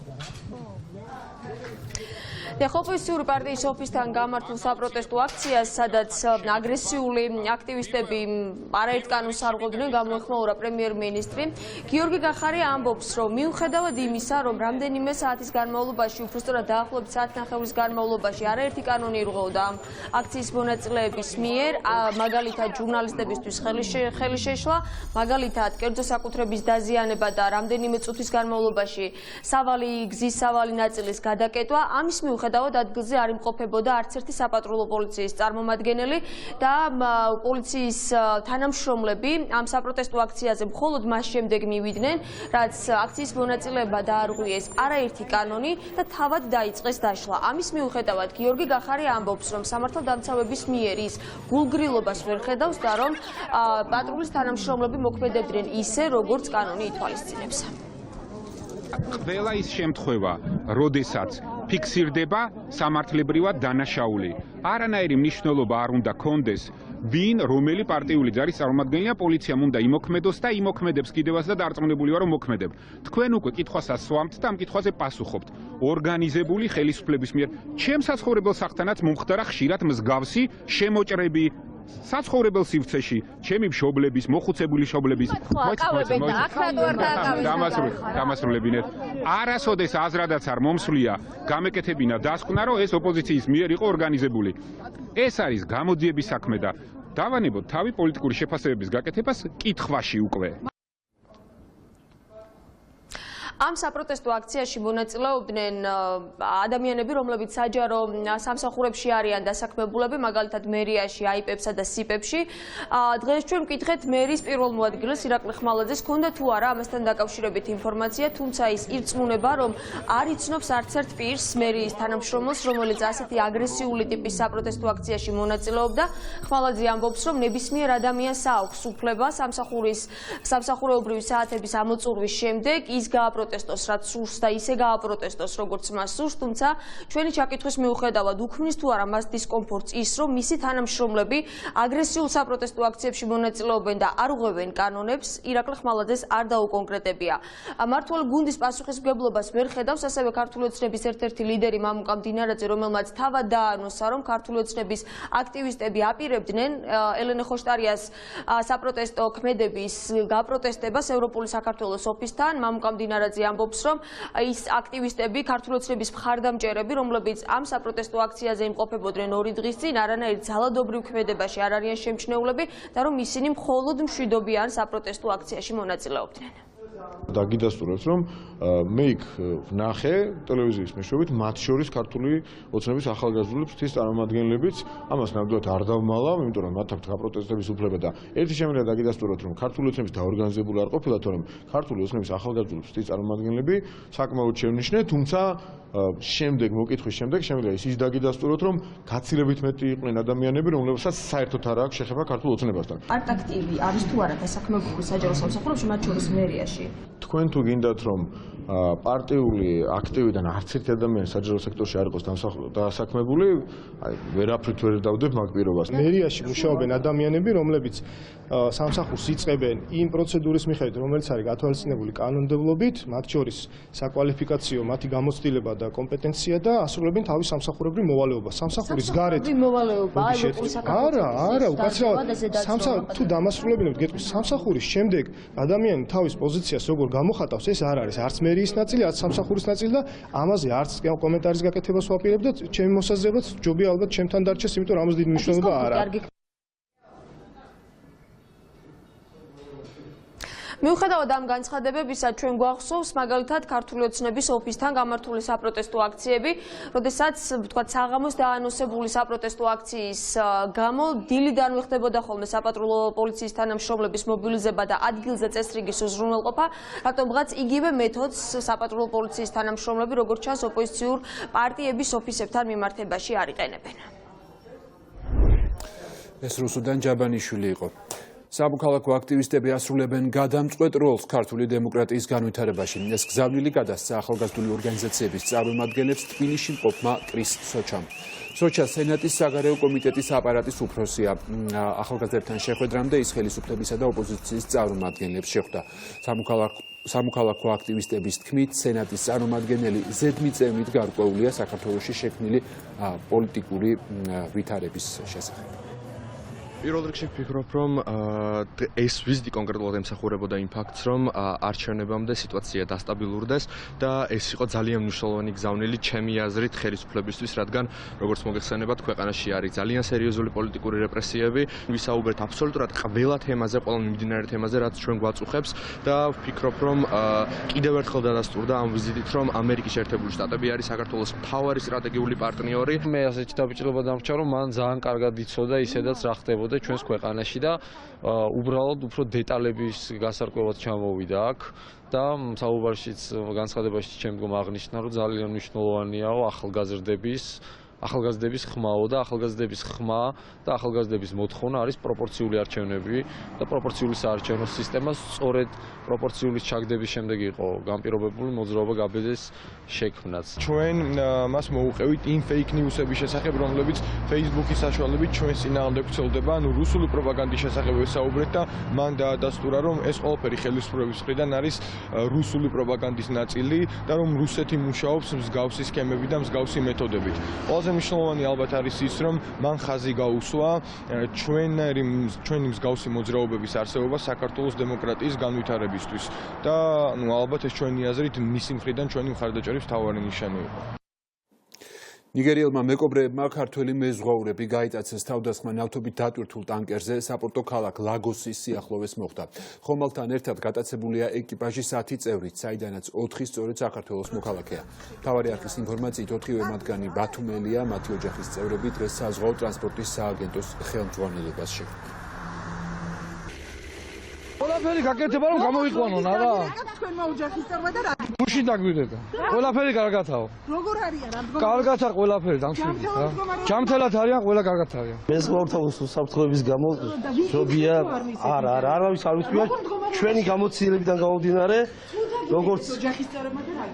ოფიციალური პარტიის ოფისთან გამართულ საპროტესტო აქციას, სადაც აგრესიული აქტივისტები არაერთ კანონს არღვევდნენ, გამოეხმაურა პრემიერ-მინისტრი. გიორგი გახარია ამბობს, რომ მიუხედავად იმისა, რომ რამდენიმე საათის განმავლობაში, უბრალოდ დაახლოებით საათნახევრის განმავლობაში არაერთი კანონი ირღვეოდა აქციის მონაწილეების მიერ, მაგალითად ჟურნალისტებისთვის ხელი შეშლა, მაგალითად კერძო საკუთრების დაზიანება და რამდენიმე წუთის განმავლობაში გზის სავალი ნაწილის გადაკეტვა, ამის მიუხედავად ადგილზე არ იმყოფებოდა არც ერთი საპატრულო პოლიციის წარმომადგენელი და პოლიციის თანამშრომლები ამ საპროტესტო აქციაზე მხოლოდ მას შემდეგ მივიდნენ, რაც აქციის მონაწილეებმა დაარღვიეს არაერთი კანონი და თავად დაიწყეს დაშლა. ამის მიუხედავად გიორგი გახარია ამბობს, რომ სამართალდამცავების მიერ ის გულგრილობას ვერ ხედავს და რომ პატრულის თანამშრომლები მოქმედებდნენ ისე, როგორც კანონი ითვალისწინებს. ყველა ის შემთხვევა, როდესაც ფიქსირდება სამართლებრივად დანაშაული. არანაირი მნიშვნელობა არ უნდა კონდეს, ვინ რომელი პარტიული ჯარის წარმომადგენელია, პოლიციამ უნდა იმოქმედოს და იმოქმედებს კიდევაც და დარწმუნებული ვარ, რომ მოქმედებ. თქვენ უკვე კითხვას ასვამთ და ამ კითხვაზე პასუხობთ. ორგანიზებული ხელისუფლების მიერ ჩემ საცხოვრებელ სახლთანაც მომხდარა ხშირად მსგავსი შემოჭრები საცხოვრებელ სივრცეში, ჩემი მშობლების, მოხუცებული მშობლების დამასრულებინეთ. არასოდეს აზრადაც არ მომსვლია, გამეკეთებინა დასკვნა, რომ ეს ოპოზიციის მიერ იყო ორგანიზებული. ეს არის გამოძიების საქმე და დავანებოთ თავი პოლიტიკური შეფასებების გაკეთებას კითხვაში უკვე. ამ საპროტესტო აქციაში მონაწილეობდნენ ადამიანები, რომლებიც საჯარო სამსახურებში არიან დასაქმებულები, მაგალითად მერიაში, აიპებსა და სიპებში. დღეს ჩვენ ვკითხეთ მერის პირველ მოადგილეს ირაკლი ხმალაძეს, ჰქონდა თუ არა ამასთან დაკავშირებით ინფორმაცია, თუმცა ის ირწმუნება, რომ არ იცნობს არც ერთ პირს მერის თანამშრომელს, რომელიც ასეთი აგრესიული ტიპის საპროტესტო აქციაში მონაწილეობდა. ხმალაძე ამბობს, რომ ნებისმიერ ადამიანს აქვს უფლება სამსახურეობრივი საათების ამოწურვის შემდეგ ის გააპროტესტოს, რაც სურს და ისე გააპროტესტოს, როგორც მას სურს, თუმცა ჩვენი ჩაკითხვის მიუხედავად უქმნის თუ არა მას დისკომფორტს ის, რომ მისი თანამშრომლები აგრესიულ საპროტესტო აქციებში მონაწილეობენ და არ უღვევენ კანონებს, ირაკლი ხმალაძეს არ დაუკონკრეტებია. მმართველ გუნდის პასუხისმგებლობას ვერ ხედავს ასევე ქართული ოცნების ერთ-ერთი ლიდერი მამუკა მდინარაძე, რომელმაც თავად დაანონსა, რომ ქართული ოცნების აქტივისტები აპირებდნენ ელენე ხოშტარიას საპროტესტო ქმედების გაპროტესტებას ევროპული საქართველოს ოფისთან. მამუკა მდინარაძე ჭავჭავაძე ამბობს, რომ ის აქტივისტები, ქართული ოცნების მხარდამჭერები, რომლებიც ამ საპროტესტო აქციაზე იმყოფებოდნენ 2 დღის წინ, არანაირ ძალადობრივ ქმედებაში არ არიან შემჩნეულები და რომ ისინი მხოლოდ მშვიდობიან საპროტესტო აქციაში მონაწილეობდნენ. დაგიდასტურებს, რომ მე იქ ვნახე ტელევიზიის მეშვეობით მათ შორის ქართული ოცნების ახალგაზრდული ფრთის წარმომადგენლებიც ამას ნამდვილად არ დავმალავ, იმიტომ რომ მათ აქვთ გაპროტესტების უფლება და ერთი შემიძლია დაგიდასტუროთ, რომ ქართული ოცნების დაორგანიზებული არ ყოფილა, თორემ ქართული ოცნების ახალგაზრდული ფრთის წარმომადგენლები საკმაოდ შევნიშნენ, თუმცა შემდეგ მოკითხვის შემდეგ შემიძლია ის დაგიდასტუროთ, რომ გაცილებით მეტი იყვნენ ადამიანები, რომლებსაც საერთოდ არ აქვს შეხება ქართულ ოცნებასთან. პარტაქტივი არის თუ არა დასაქმებული საჯარო სამსახურებში, მათ შორის მერიაში? თქვენ თუ გინდათ, რომ პარტიული აქტივიდან არც ერთი ადამიანი საჯარო სექტორში არ იყოს დასაქმებული, ვერაფრით ვერ დავდებ მაგ პირობას. მერიაში მუშაობენ ადამიანები, რომლებიც სამსახურს იწყებენ იმ პროცედურის მიხედვით, რომელიც არის გათვალისწინებული კანონმდებლობით, მათ შორის საკვალიფიკაციო, მათი გამოცდილება და კომპეტენცია და ასრულებენ თავის სამსახურებრივ მოვალეობას. სამსახურის გარეთ არა, უკაცრავად თუ დამასრულებინებთ გეტყვის სამსახურის შემდეგ ადამიანი თავის პოზიციას როგორ გამოხატავს, ეს არ არის არც მერიის ნაწილი, არც სამსახურის ნაწილი და ამაზე არც კომენტარის გაკეთებას ვაპირებ და ჩემი მოსაზრებაც ჯობია ალბათ ჩემთან დარჩეს, იმიტომ რომ ამას დიდი მნიშვნელობა არ აქვს. მიუხედავად ამ განცხადებებისა, ჩვენ გვახსოვს მაგალითად ქართული ოცნების ოფისთან გამართული საპროტესტო აქციები, როდესაც ვთქვათ საღამოს დაანონსებული საპროტესტო აქციის გამო დილიდანვე ხდებოდა ხოლმე საპატრულო პოლიციის თანამშრომლების მობილიზება და ადგილზე წესრიგის უზრუნველყოფა, რატომღაც იგივე მეთოდს საპატრულო პოლიციის თანამშრომლები, როგორც ჩანს, ოპოზიციურ პარტიების ოფისებთან მიმართებაში არ იყენებენ. ეს რუსუდან ჯაბანიშვილი იყო. სამოქალაქო აქტივისტები ასრულებენ გადამწყვეტ როლს ქართული დემოკრატიის განვითარებაში. ეს გზავნილი გადასცა ახალგაზრდული ორგანიზაციების წარმომადგენლებს თბილისში მყოფმა კრის სოჩამ. სოჩა სენატის საგარეო კომიტეტის აპარატის უფროსია. ახალგაზრდებთან შეხვედრამდე ის ხელისუფლებისა და ოპოზიციის წარმომადგენლებს შეხვდა. სამოქალაქო აქტივისტების თქმით, სენატის წარმომადგენელი ზედმიწევნით გარკვეულია საქართველოში შექმნილი პოლიტიკური ვითარების შესახებ. პირველ რიგში ვფიქრობ, რომ ეს ვიზიტი კონკრეტულად ემსახურებოდა იმ ფაქტს, რომ არჩევნებამდე სიტუაცია დასტაბილურდეს და ეს იყო ძალიან მნიშვნელოვანი გზავნილი ჩემი აზრით ხელისუფლებისთვის, რადგან როგორც მოგეხსენებათ, ქვეყანაში არის ძალიან სერიოზული პოლიტიკური რეპრესიები, ვისაუბრეთ აბსოლუტურად ყველა თემაზე, ყველა მიმდინარე თემაზე, რაც ჩვენ გვაწუხებს და ვფიქრობ, რომ კიდევ ერთხელ დადასტურდა ამ ვიზიტით, რომ ამერიკის შეერთებული შტატები არის საქართველოს მთავარი სტრატეგიული პარტნიორი. მე ასეთი დაბჭირება დამრჩა, რომ მან ძალიან კარგად იცოდა ისედაც რა ხდებოდა ჩვენს ქვეყანაში და უბრალოდ უფრო დეტალების გასარკვევად ჩამოვიდა აქ და საუბარშიც განცხადებაში ჩემგომ აღნიშნა, რომ ძალიან მნიშვნელოვანიაო ახალგაზრდების ხმაო და ახალგაზრდების ხმა და ახალგაზრდების მოთხოვნა არის პროპორციული არჩევნები და პროპორციული საარჩევნო სისტემა სწორედ პროპორციული ჩაგდების შემდეგ იყო განპირობებული მოძრაობა გაბედეს შექმნაც. ჩვენ მას მოუყევით იმ fake news-ების შესახებ, რომლებიც Facebook-ის საშუალებით ჩვენს წინააღმდეგ ვრცელდება, ანუ რუსული პროპაგანდის შესახებ ვესაუბრეთ და მან დაადასტურა, რომ ეს ყველაფერი ხელისუფლების მხრიდან არის რუსული პროპაგანდის ნაწილი და რომ რუსეთი მუშაობს მსგავსი სქემები და მსგავსი მეთოდებით. ყველაზე მნიშვნელოვანი ალბათ არის ის, რომ მან ხაზი გაუსვა ჩვენი მსგავსი მოძრაობების არსებობა საქართველოს დემოკრატიის განვითარებისთვის და ალბათ ეს ჩვენი აზრით მისი მხრიდან ჩვენი მხარდაჭერის მთავარი ნიშანი იყო. ნიგერიელმა მეკობრეებმა ქართველი მეზღვაურები გაიტაცეს თავდასხმა ნავთობით დატვირთულ ტანკერზე საპორტო ქალაქ ლაგოსის სიახლოვეს მოხდა. ხომალდთან ერთად გატაცებულია ეკიპაჟის 10 წევრით, საიდანაც 4 სწორედ საქართველოს მოქალაქეა. მთავარი არხის ინფორმაციით 4-ვე მათგანი ბათუმელია, მათი ოჯახის წევრები დღეს საზღვაო ტრანსპორტის სააგენტოს ხელმძღვანელობას შეხვდნენ. ყველაფერი გაკეთება რომ გამოიყვანონ, არა? თქვენმა ოჯახის წევრმა და რა? გუში დაგვიდედა. ყველაფერი კარგათაო. როგორ არიან? კარგათა ყველაფერი დამშვიდით რა. ჯამთელად არიან, ყველა კარგად არიან. მეზღვაურთა უსაფრთხოების გამო ჯობია არავის არ ვიცია ჩვენი გამოცდილებიდან გამომდინარე როგორც ოჯახის წევრებმა და რა?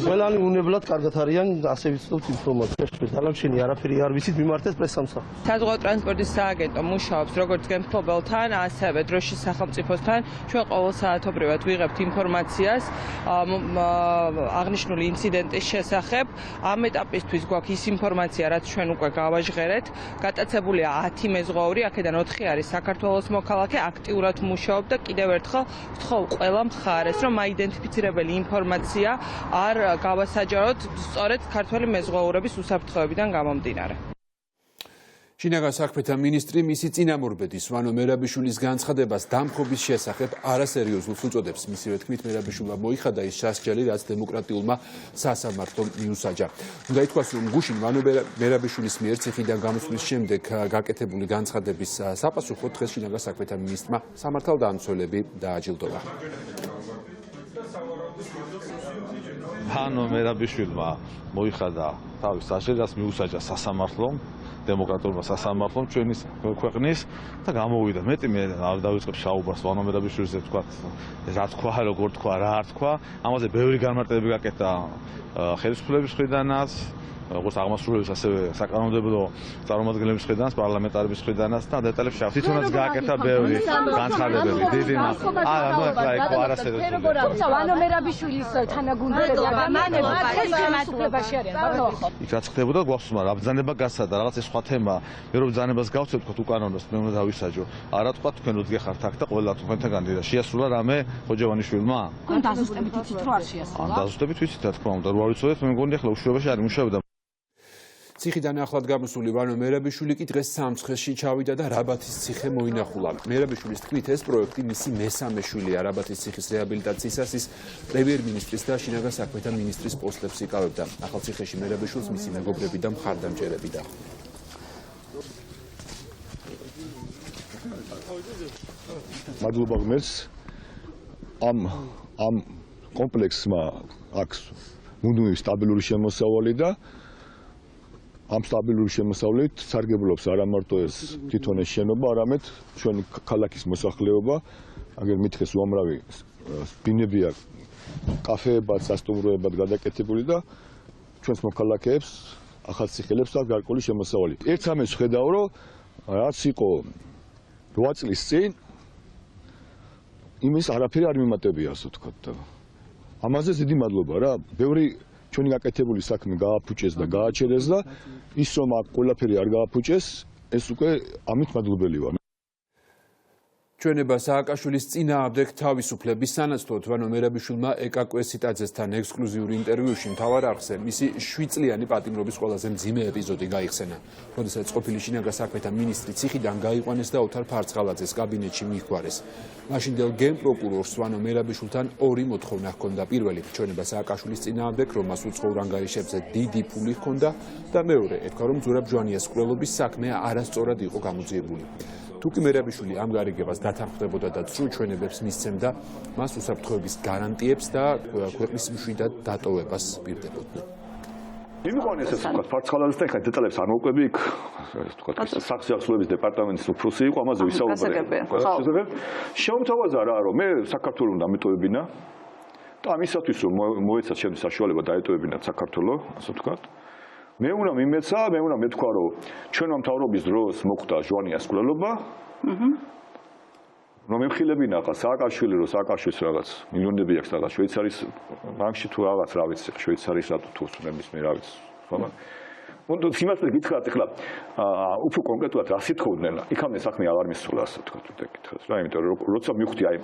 ყველანი უნებლად კარგად არიან, ასე ვიცნობთ ინფორმაციას. ალამშენი არაფერი არ ვიცით მიმართეთ პრესსამსახურს. საზღვაო ტრანსპორტის სააგენტო მუშაობს როგორც გემთხვეველთან, ასევე დროშის სახელმწიფოსთან. ჩვენ ყოველსაათობრივად ვიღებთ ინფორმაციას აღნიშნული ინციდენტის შესახებ. ამ ეტაპისთვის გვაქვს ის ინფორმაცია, რაც ჩვენ უკვე გავაჟღერეთ. გატაცებულია 10 მეზღვაური, აქედან 4 არის საქართველოს მოქალაქე, აქტიურად მუშაობ და კიდევ ერთხელ ვთხოვ ყველა მხარეს, რომ აიდენტიფიცირებელი ინფორმაცია არ გავასაჯაროთ სწორედ ქართველი მეზღვაურების უსაფრთხოებიდან გამომდინარე. შინაგან საქმეთა მინისტრი მისი წინამორბედის ვანო მერაბიშვილის განცხადებას დამხობის შესახებ არასერიოზულს უწოდებს. მისივე თქმით, მერაბიშვილმა მოიხადა ის სასჯელი, რაც დემოკრატიულმა სასამართლომ მიუსაჯა. უნდა ითქვას, რომ გუშინ ვანო მერაბიშვილის მიერ ციხიდან გამოსვლის შემდეგ გაკეთებული განცხადების საპასუხოდ დღეს შინაგან საქმეთა მინისტრმა სამართალდამცველები დააჯილდოვა. ვანო მერაბიშვილმა მოიხადა თავის სასჯელი, რაც მიუსაჯა სასამართლომ. დემოკრატიულმა სასამართლომ ჩვენის ქვეყნის და გამოვიდა. მეტი მე არ დავიწყებ შაუბას ვანო მერაბიშვილზე თქვა, რა თქვა, როგორ თქვა, რა არ თქვა. ამაზე ბევრი განმარტებები გაკეთა ხელისუფლების მხრიდანაც, როგორც აღმასრულებლის, ასევე საკანონმდებლო წარმომადგენლების მხრიდანაც, პარლამენტარების მხრიდანაც და დეტალებში თვითონაც გააკეთა ბევრი განცხადებები. დიდი არასერიოზული. თუმცა ვანო მერაბიშვილის თანაგუნდელები ადამიანები ხელისუფლებაში არიან, ბატონო. იქ რაც ხდებოდა გვახსოვს, მაგრამ აბრძანება გასცადა, რაღაც ეს სხვა თემაა. მე რომ ბრძანებას გავცეთ, თქვა უკანონოს, მე უნდა დავისაჯო. არა თქვა თქვენ რო დგეხართ აქ და ყველა თქვენთან განდიდა. შეასრულა რამე ხოჯევანიშვილმა? თქვენ დაზუსტებით იცით რომ არ შეასრულა? დაზუსტებით ვიცით, რა თქმა უნდა, რო არ ვიცოდეთ, მე მგონი ახლა უშუალოდ არ იმუშავებდა. ციხიდან ახლად გამოსული ვანო მერაბიშვილი კი დღეს სამცხეში ჩავიდა და რაბათის ციხე მოინახულა. მერაბიშვილის თქმით, ეს პროექტი მისი მესამე შვილია. რაბათის ციხის რეაბილიტაციისას ის პრემიერ-მინისტრის და შინაგან საქმეთა მინისტრის პოსტებს იკავებდა. ახალ ციხეში მერაბიშვილს მისი მეგობრები და მხარდამჭერები დახვდა. მადლობა ღმერთს, ამ კომპლექსმა აქვს მუდმივი სტაბილური შემოსავალი და ამ სტაბილური შემოსავლით სარგებლობს არა მარტო ეს თვითონ ეს შენობა, არამედ ჩვენი ქალაქის მოსახლეობა. აგერ მითხეს უამრავი ბინებია კაფეებად, სასტუმროებად გადაკეთებული და ჩვენს მოქალაქეებს ახალციხელებს აქვს გარკვეული შემოსავალი. ერთს ამას ვხედავ, რომ რაც იყო 8 წლის წინ იმის არაფერი არ მიმატებია, ასე ვთქვათ. ამაზე დიდი მადლობა რა. ბევრი ჩვენი გაკეთებული საქმე გააფუჭეს და გააჩერეს და ის რომ აქ ყველაფერი არ გააფუჭეს, ეს უკვე ამით მადლობელი ვარ. ჩვენება სააკაშვილის წინააღმდეგ თავისუფლების სანაცვლოდ ვანო მერაბიშვილმა ეკაკვესიტაძესთან ექსკლუზიური ინტერვიუში მთავარ არხზე მისი 7 წლიანი პატიმრობის ყველაზე მძიმე ეპიზოდი გაიხსენა. როდესაც ყოფილი შინაგან საქმეთა მინისტრი ციხიდან გაიყვანეს და ოთარ ფარცხალაძეს კაბინეტში მიჰგვარეს. მაშინდელ გენპროკურორს ვანო მერაბიშვილთან ორი მოთხოვნა ჰქონდა. პირველი, ჩვენება სააკაშვილის წინააღმდეგ, რომ მას უცხოურ ანგარიშებზე დიდი ფული ჰქონდა და მეორე, ეთქვა, რომ ზურაბ ჟვანიას მკვლელობის საქმე არასწორად იყო გამოძიებული. თუკი მერაბიშვილი ამ გარიგებას დათანხმდებოდა და ცრუ ჩვენებებს მისცემდა, მას უსაფრთხოების გარანტიებს და ქვეყნის მშვიდად დატოვებას პირდებოდნენ. იმიყვანეს ეს ვთქვათ, ფარცხალაძესთან ხა დეტალებს არ მოვყვები, იქ ეს ვთქვათ, სახსიათულების დეპარტამენტის უფროსი იყო, ამაზე ვისაუბრე. შემოთავაზა რა, რომ მე საქართველოს უნდა მეტოვებინა და ამისათვის რომ მოეცათ ჩემი საშუალება დაეტოვებინათ საქართველოს, ასე ვთქვათ. მე უნდა მიმეცა, მე უნდა მეთქვა, რომ ჩვენმა მთავრობის დროს მოხდა ჟვანიას მკვლელობა. რომ ემხილებინა ახლა სააკაშვილი, რომ სააკაშვილის რაღაც მილიონები აქვს რაღაც შვეიცარიის ბანკში თუ რაღაც რა ვიცი, შვეიცარიის რატო თუ სუნების მე რა ვიცი. ხომ? უნდა სიმართლე გითხრათ ახლა უფრო კონკრეტულად რა სიტყობდნენ, იქამდე საქმე აღარ მისულა, ასე ვთქვათ, და გითხრათ რა, იმიტომ რომ როცა მივხვდი აი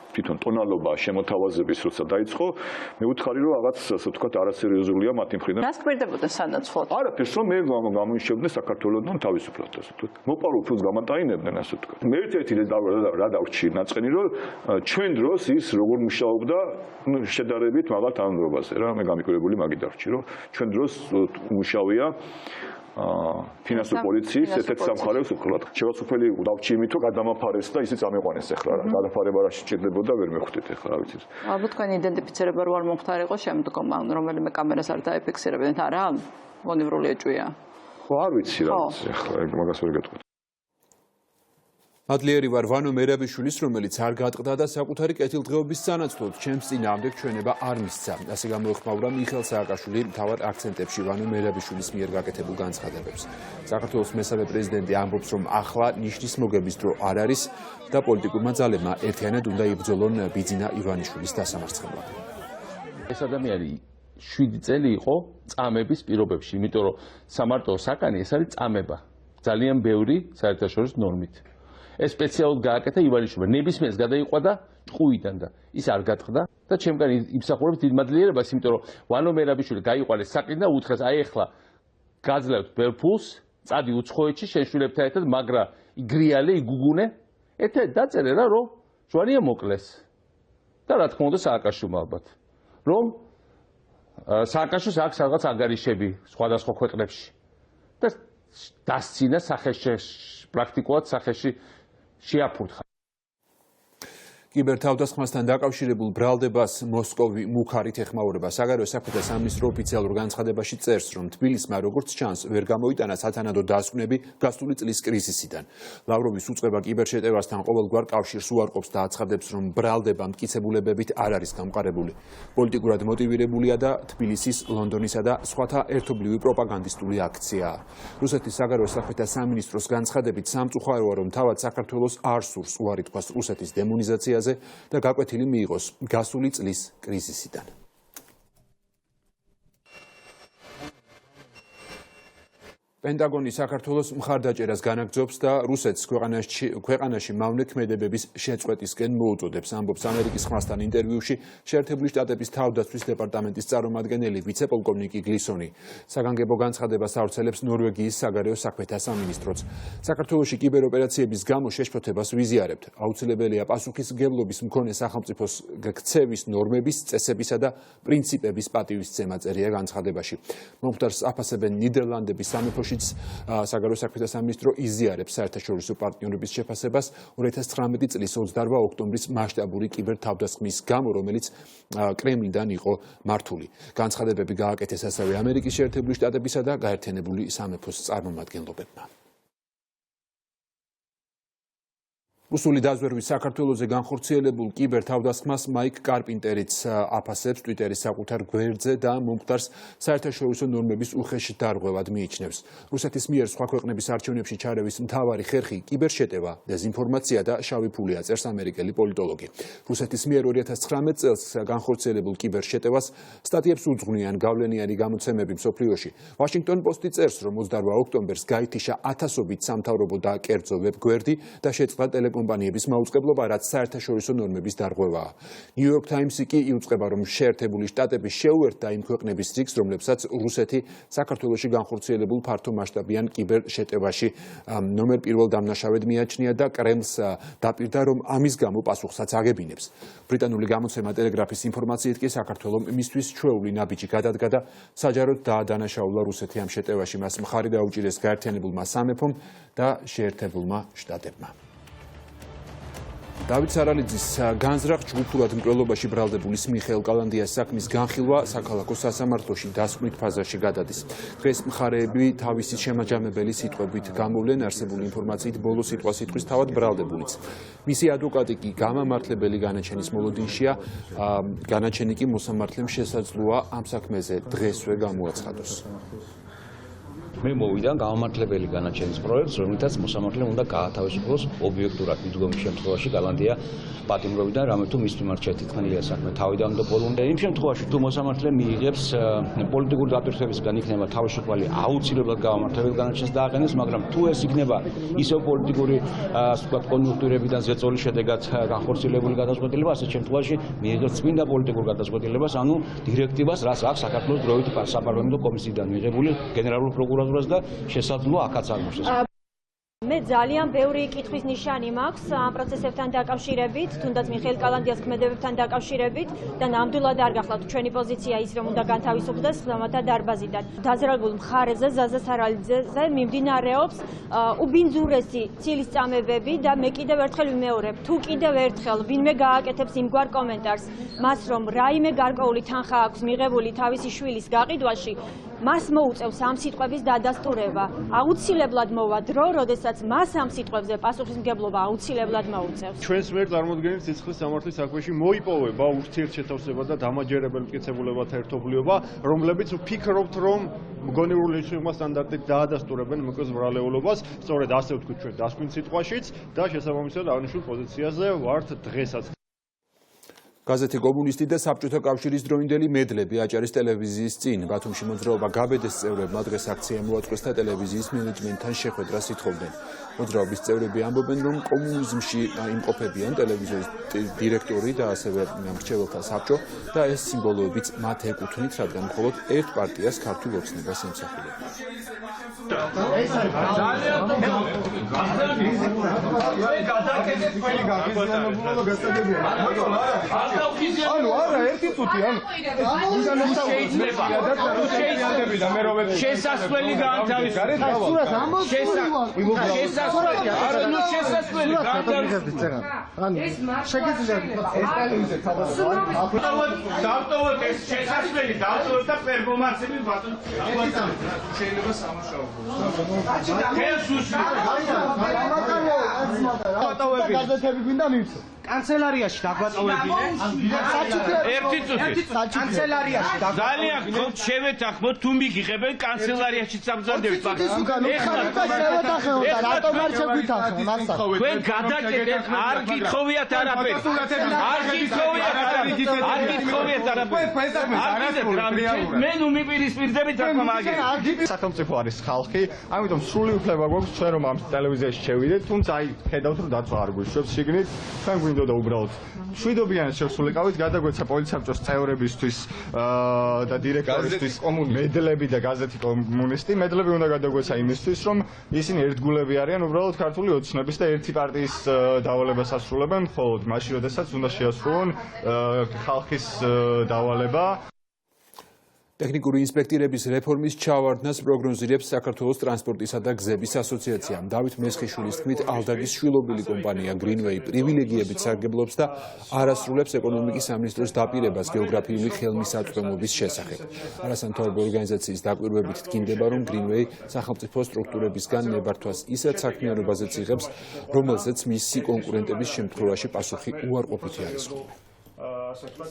თვითონ ტონალობა შემოთავაზების როცა დაიწყო, მე ვუთხარი რომ რაღაც ასე ვთქვათ არასერიოზულია მათი მხრიდან. რას გვერდებოდნენ სანაცვლოდ? არაფერს რომ მე გამოიშებდნენ საქართველოსთან თავისუფლად, ასე ვთქვათ. მოპარულ ფულს გამატაინებდნენ, ასე ვთქვათ. მე ერთ-ერთი რა დავრჩი ნაწყენი რომ ჩვენ დროს ის როგორ მუშაობდა შედარებით მაღალ თანამდებობაზე რა, მე გამიკვლებული მაგი დავრჩი რომ ჩვენ დროს მუშავია ფინანსური პოლიციის ერთ-ერთ სამხარეს უყრად. შევასრულებელი დავჭი იმით, რომ გადამაფარეს და ისიც ამიყვანეს ახლა რა. გადაფარება რა შეჭირდებოდა ვერ მეხვდით ახლა რა ვიცით. ალბათ თქვენი იდენტიფიცირება რო არ მომხდარიყო შემდგომ რომელიმე კამერას არ დაეფიქსირებდნენ, არა? მონევრული ეჭვია. ხო, არ ვიცი რა ვიცი ახლა, მაგას ვერ გეტყვით. მადლიერი ვარ ვანო მერაბიშვილის, რომელიც არ გატყდა და საკუთარი კეთილდღეობის სანაცვლოდ ჩემს წინააღმდეგ ჩვენება არ მისცა. ასე გამოეხმაურა მიხეილ სააკაშვილი მთავარ აქცენტებში ვანო მერაბიშვილის მიერ გაკეთებულ განცხადებებს. საქართველოს მესამე პრეზიდენტი ამბობს, რომ ახლა ნიშნის მოგების დრო არ არის და პოლიტიკურმა ძალებმა ერთიანად უნდა იბრძოლონ ბიძინა ივანიშვილის დასამარცხებლად. ეს ადამიანი 7 წელი იყო წამების პირობებში, იმიტომ რომ სამარტო საკანი ეს არის წამება. ძალიან ბევრი საერთაშორისო ნორმით. ეს სპეციალურად გააკეთა ივანიშვილმა. ნებისმიერს გადაიყვადა ჭყუიდან და ის არ გატყდა და ჩემგან იმსახურებს დიდ მადლიერებას, იმიტომ რომ ვანო მერაბიშვილი გაიყვანეს საკიდან და უთხრეს, აი ახლა გაძლევთ ბევრ ფულს, წადი უცხოეთში შენ შვილებთან ერთად, მაგრა იგრიალე, იგუგუნე, ერთად დაწერე რა, რომ ჯვარია მოკლეს. და რა თქმა უნდა სააკაშვილმა ალბათ. რომ სააკაშვილს აქვს რაღაც ანგარიშები სხვადასხვა ქვეყნებში. და დასცინა სახეში, პრაქტიკულად სახეში შეაფურთხა. კიბერთავდასხმასთან დაკავშირებულ ბრალდებას მოსკოვი მუქარით ეხმაურება. საგარეო საქმეთა სამინისტრო ოფიციალურ განცხადებაში წერს, რომ თბილისმა როგორც ჩანს, ვერ გამოიტანა სათანადო დასკვნები გასული წლის კრიზისიდან. ლავროვის უწყება კიბერშეტევასთან ყოველგვარ კავშირს უარყოფს და აცხადებს, რომ ბრალდება მტკიცებულებებით არ არის გამყარებული. პოლიტიკურად მოტივირებულია და თბილისის, ლონდონისა და სხვათა ერთობლივი პროპაგანდისტული აქციაა. რუსეთის საგარეო საქმეთა სამინისტროს განცხადებით სამწუხაროა, რომ თავად საქართველოს არ სურს უარი თქვას რუსეთის დემონიზაციაზე და გაკვეთილი მიიღოს გასული წლის კრიზისიდან. პენტაგონი საქართველოს მხარდაჭერას განაგრძობს და რუსეთს ქვეყანაში მავნე ქმედებების შეწყვეტისკენ მოუწოდებს, ამბობს ამერიკის ხმასთან ინტერვიუში შეერთებული შტატების თავდაცვის დეპარტამენტის წარმომადგენელი ვიცე-პოლკოვნიკი გლისონი. საგანგებო განცხადებას ავრცელებს ნორვეგიის საგარეო საქმეთა სამინისტროც. საქართველოში კიბეროპერაციების გამო შეშფოთებას ვიზიარებთ. აუცილებელია პასუხისმგებლობის მქონე სახელმწიფოს ქცევის ნორმების, წესებისა და პრინციპების პატივისცემა, წერია განცხადებაში. მომხდარს აფასებენ ნიდერლანდების სამეფოში საგარეო საქმეთა სამინისტრო იზიარებს საერთაშორისო პარტნიორების შეფასებას 2019 წლის 28 ოქტომბრის მასშტაბური კიბერთავდასხმის გამო, რომელიც კრემლიდან იყო მართული. განცხადებები გააკეთეს ასევე ამერიკის შეერთებული შტატებისა და გაერთიანებული სამეფოს წარმომადგენლობებმა. რუსული დაზვერვის საქართველოზე განხორციელებულ კიბერთავდასხმას მაიკ კარპინტერიც აფასებს ტვიტერის საკუთარ გვერდზე და მომხდარს საერთაშორისო ნორმების უხეშ დარღვევად მიიჩნევს. რუსეთის მიერ სხვა ქვეყნების არჩევნებში ჩარევის მთავარი ხერხი კიბერშეტევა, დეზინფორმაცია და შავი ფულია, წერს ამერიკელი პოლიტოლოგი. რუსეთის მიერ 2019 წელს განხორციელებულ კიბერშეტევას სტატიებს უძღვნიან გავლენიანი გამოცემები მსოფლიოში. ვაშინგტონ პოსტი წერს, რომ 28 ოქტომბერს გაითიშა ათასობით სამთავრობო და კერძო ვებგვერდი და შეწყდა კომპანიების მაუწყებლობა, რაც საერთაშორისო ნორმების დარღვევაა. New York Times-ი კი იუწყება, რომ შეერთებული შტატები შეუერთდა იმ ქვეყნების რიგს, რომლებსაც რუსეთი საქართველოში განხორციელებულ ფართომასშტაბიან კიბერშეტევაში ნომერ პირველ დამნაშავედ მიაჩნია და კრემლს დაპირდა, რომ ამის გამო პასუხსაც აგებინებს. ბრიტანული გამოცემა ტელეგრაფის ინფორმაციით კი საქართველომ მისთვის ჩვეული ნაბიჯი გადადგა და საჯაროდ დაადანაშაულა რუსეთი ამ შეტევაში. მას მხარი დაუჭირეს გაერთიანებულმა სამეფომ და შეერთებულმა შტატებმა. დავით სარალიძის განზრახ ჯგუფურად მკვლელობაში ბრალდებულის მიხეილ კალანდიას საქმის განხილვა საქალაქო სასამართლოში დასკვნით ფაზაში გადადის. დღეს მხარეები თავისი შემაჯამებელი სიტყვებით გამოვლენ, არსებული ინფორმაციით ბოლო სიტყვა-სიტყვის თავად ბრალდებულიც. მისი ადვოკატი კი გამამართლებელი განაჩენის მოლოდინშია, განაჩენი კი მოსამართლემ შესაძლოა ამ საქმეზე დღესვე გამოაცხადოს. მე მოვიდა გამამართლებელი განაჩენის პროექტს, რომელთაც მოსამართლემ უნდა გაათავისუფლოს ობიექტურად მიდგომის შემთხვევაში კალანდია პატიმრობიდან, რამე თუ მის მიმართ შეთქმულია საქმე თავიდან და ბოლომდე. იმ შემთხვევაში თუ მოსამართლე მიიღებს პოლიტიკური დაპირისპირებისგან იქნება თავისუფალი აუცილებლად გამამართლებელი განაჩენს დააყენებს, მაგრამ თუ ეს იქნება ისევ პოლიტიკური კონიუნქტურებიდან ზეწოლის შედეგად განხორციელებული გადაწყვეტილება, ასეთ შემთხვევაში მიიღებს წმინდა პოლიტიკურ გადაწყვეტილებას, ანუ დირექტივას, რაც აქვს საქართველოს დროებით საპარლამენტო კომისიიდან მიღებული გენერალურ პროკურატურას და შესაძლოა აქაც აღმოჩნდეს. მე ძალიან ბევრი კითხვის ნიშანი მაქვს ამ პროცესებთან დაკავშირებით, თუნდაც მიხეილ კალანდიას ქმედებებთან დაკავშირებით და ნამდვილად არ გახლავთ ჩვენი პოზიცია ის, რომ უნდა განთავისუფლდეს ხმამათა დარბაზიდან. დაზრალულ მხარეზე ზაზა სარალიძეზე მიმდინარეობს უბინძურესი ცილისწამებები და მე კიდევ ერთხელ ვიმეორებ, თუ კიდევ ერთხელ ვინმე გააკეთებს იმგვარ კომენტარს, მას რომ რაიმე გარკვეული თანხა აქვს მიღებული თავისი შვილის გაყიდვაში, მას მოუწევს ამ სიტყვების დადასტურება. აუცილებლად მოვა დრო, როდესაც რომელსაც მას ამ სიტყვებზე პასუხისმგებლობა აუცილებლად მოუწევს. ჩვენს მიერ წარმოდგენილ სიცხლის სამართლის საქმეში მოიპოვება ურთიერთშეთავსება და დამაჯერებელი მტკიცებულებათა ერთობლიობა, რომლებიც ვფიქრობთ, რომ მგონივრული სტანდარტით დაადასტურებენ მოკლეს ბრალეულობას, სწორედ ასე ვთქვით ჩვენ დასკვნის სიტყვაშიც და შესაბამისად აღნიშნულ პოზიციაზე ვართ დღესაც. გაზეთი კომუნისტი და საბჭოთა კავშირის დროინდელი მედლები აჭარის ტელევიზიის წინ. ბათუმში მოძრაობა გაბედეს წევრებმა დღეს აქცია მოაწყვეს და ტელევიზიის მენეჯმენტთან შეხვედრას ითხოვდნენ. მოძრაობის წევრები ამბობენ, რომ კომუნიზმში იმყოფებიან ტელევიზიის დირექტორი და ასევე მრჩეველთა საბჭო და ეს სიმბოლოებიც მათ ეკუთვნით, რადგან მხოლოდ ერთ პარტიას ქართულ ოცნებას ემსახურება. ანუ არა ერთი წუთი შესასვლელი გაანთავისუფლეთ. შესასვლელი გაანთავისუფლეთ. დავტოვოთ ეს შესასვლელი, დავტოვოთ და პერფორმანსები ბატონ. შეიძლება სამუშაო. გაზეთები გვინდა მივცო. კანცელარიაში დაგვაწოვებინე. ერთი წუთი. კანცელარიაში ძალიან გქონთ შევეთანხმოთ თუ მიგიღებენ კანცელარიაში სამზადებით. თქვენ გადაკეთეთ, არ გითხოვიათ არაფერი. არ გითხოვიათ არაფერი. მე ნუ მიპირისპირდებით თქმა მაგერი. სახელმწიფო არის ხალხი, ამიტომ სრული უფლება გვაქვს ჩვენ რომ ამ ტელევიზიაში შევიდეთ, თუმცა აი ხედავთ რომ დაცვა არ გვიშვებს შიგნით, ჩვენ გვინდოდა უბრალოდ შვიდობიანად შევსულიყავით, გადაგვეცა პოლიციაბჭოს წევრებისთვის და დირექტორისთვის მედლები და გაზეთი კომუნისტი. მედლები უნდა გადაგვეცა იმისთვის, რომ ისინი ერთგულები არიან უბრალოდ ქართული ოცნების და ერთი პარტიის დავალებას ასრულებენ, მხოლოდ მაშინ, როდესაც უნდა შეასრულონ ხალხის დავალება. ტექნიკური ინსპექტირების რეფორმის ჩავარდნას პროგნოზირებს საქართველოს ტრანსპორტისა და გზების ასოციაცია. დავით მესხიშვილის თქმით, ალდაგის შვილობილი კომპანია Greenway პრივილეგიებით სარგებლობს და არასრულებს ეკონომიკის სამინისტროს დაპირებას გეოგრაფიული ხელმისაწვდომობის შესახებ. არასამთავრობო ორგანიზაციის დაკვირვებით თქმდება, რომ Greenway სახელმწიფო სტრუქტურებისგან ნებართვას ისეთ საქმიანობაზეც იღებს, რომელზეც მისი კონკურენტების შემთხვევაში პასუხი უარყოფითი არის.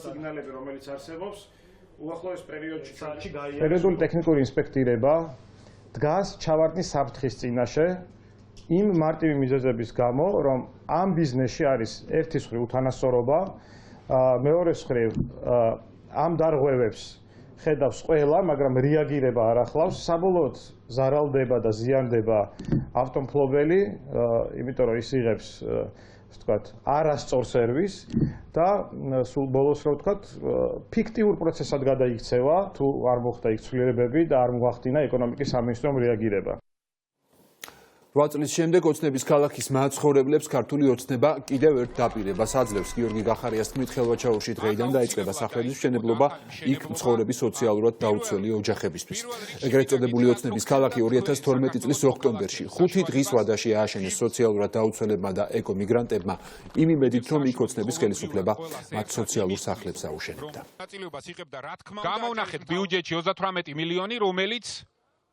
სიგნალები, რომელიც არსებობს უახლოეს პერიოდში პერიოდული ტექნიკური ინსპექტირება დგას ჩავარდნის საფრთხის წინაშე იმ მარტივი მიზეზების გამო, რომ ამ ბიზნესში არის ერთი მხრივ უთანასწორობა, მეორე მხრივ ამ დარღვევებს ხედავს ყველა, მაგრამ რეაგირება არ ახლავს, საბოლოოდ ზარალდება და ზიანდება ავტომფლობელი, იმიტომ რომ ის იღებს ვთქვათ, არასწორ სერვისს და სულ ბოლოს რა ვთქვათ, ფიქტიურ პროცესად გადაიქცევა, თუ არ მოხდა იქ ცვლილებები და არ მოახდინა ეკონომიკის სამინისტრომ რეაგირება. 8 წლის შემდეგ ოცნების ქალაქის მაცხოვრებლებს ქართული ოცნება კიდევ ერთ დაპირებას აძლევს. გიორგი გახარიას თქმით, ხელვაჩაურში დღეიდან დაიწყება სახლების მშენებლობა იქ მცხოვრები სოციალურად დაუცველი ოჯახებისთვის. ეგრეთ წოდებული ოცნების ქალაქი 2012 წლის ოქტომბერში 5 დღის ვადაში ააშენეს სოციალურად დაუცველებმა და ეკომიგრანტებმა, იმ იმედით, რომ იქ ოცნების ხელისუფლება მათ სოციალურ სახლებს აუშენებდა. გამოვნახეთ ბიუჯეტში 38 მილიონი, რომელიც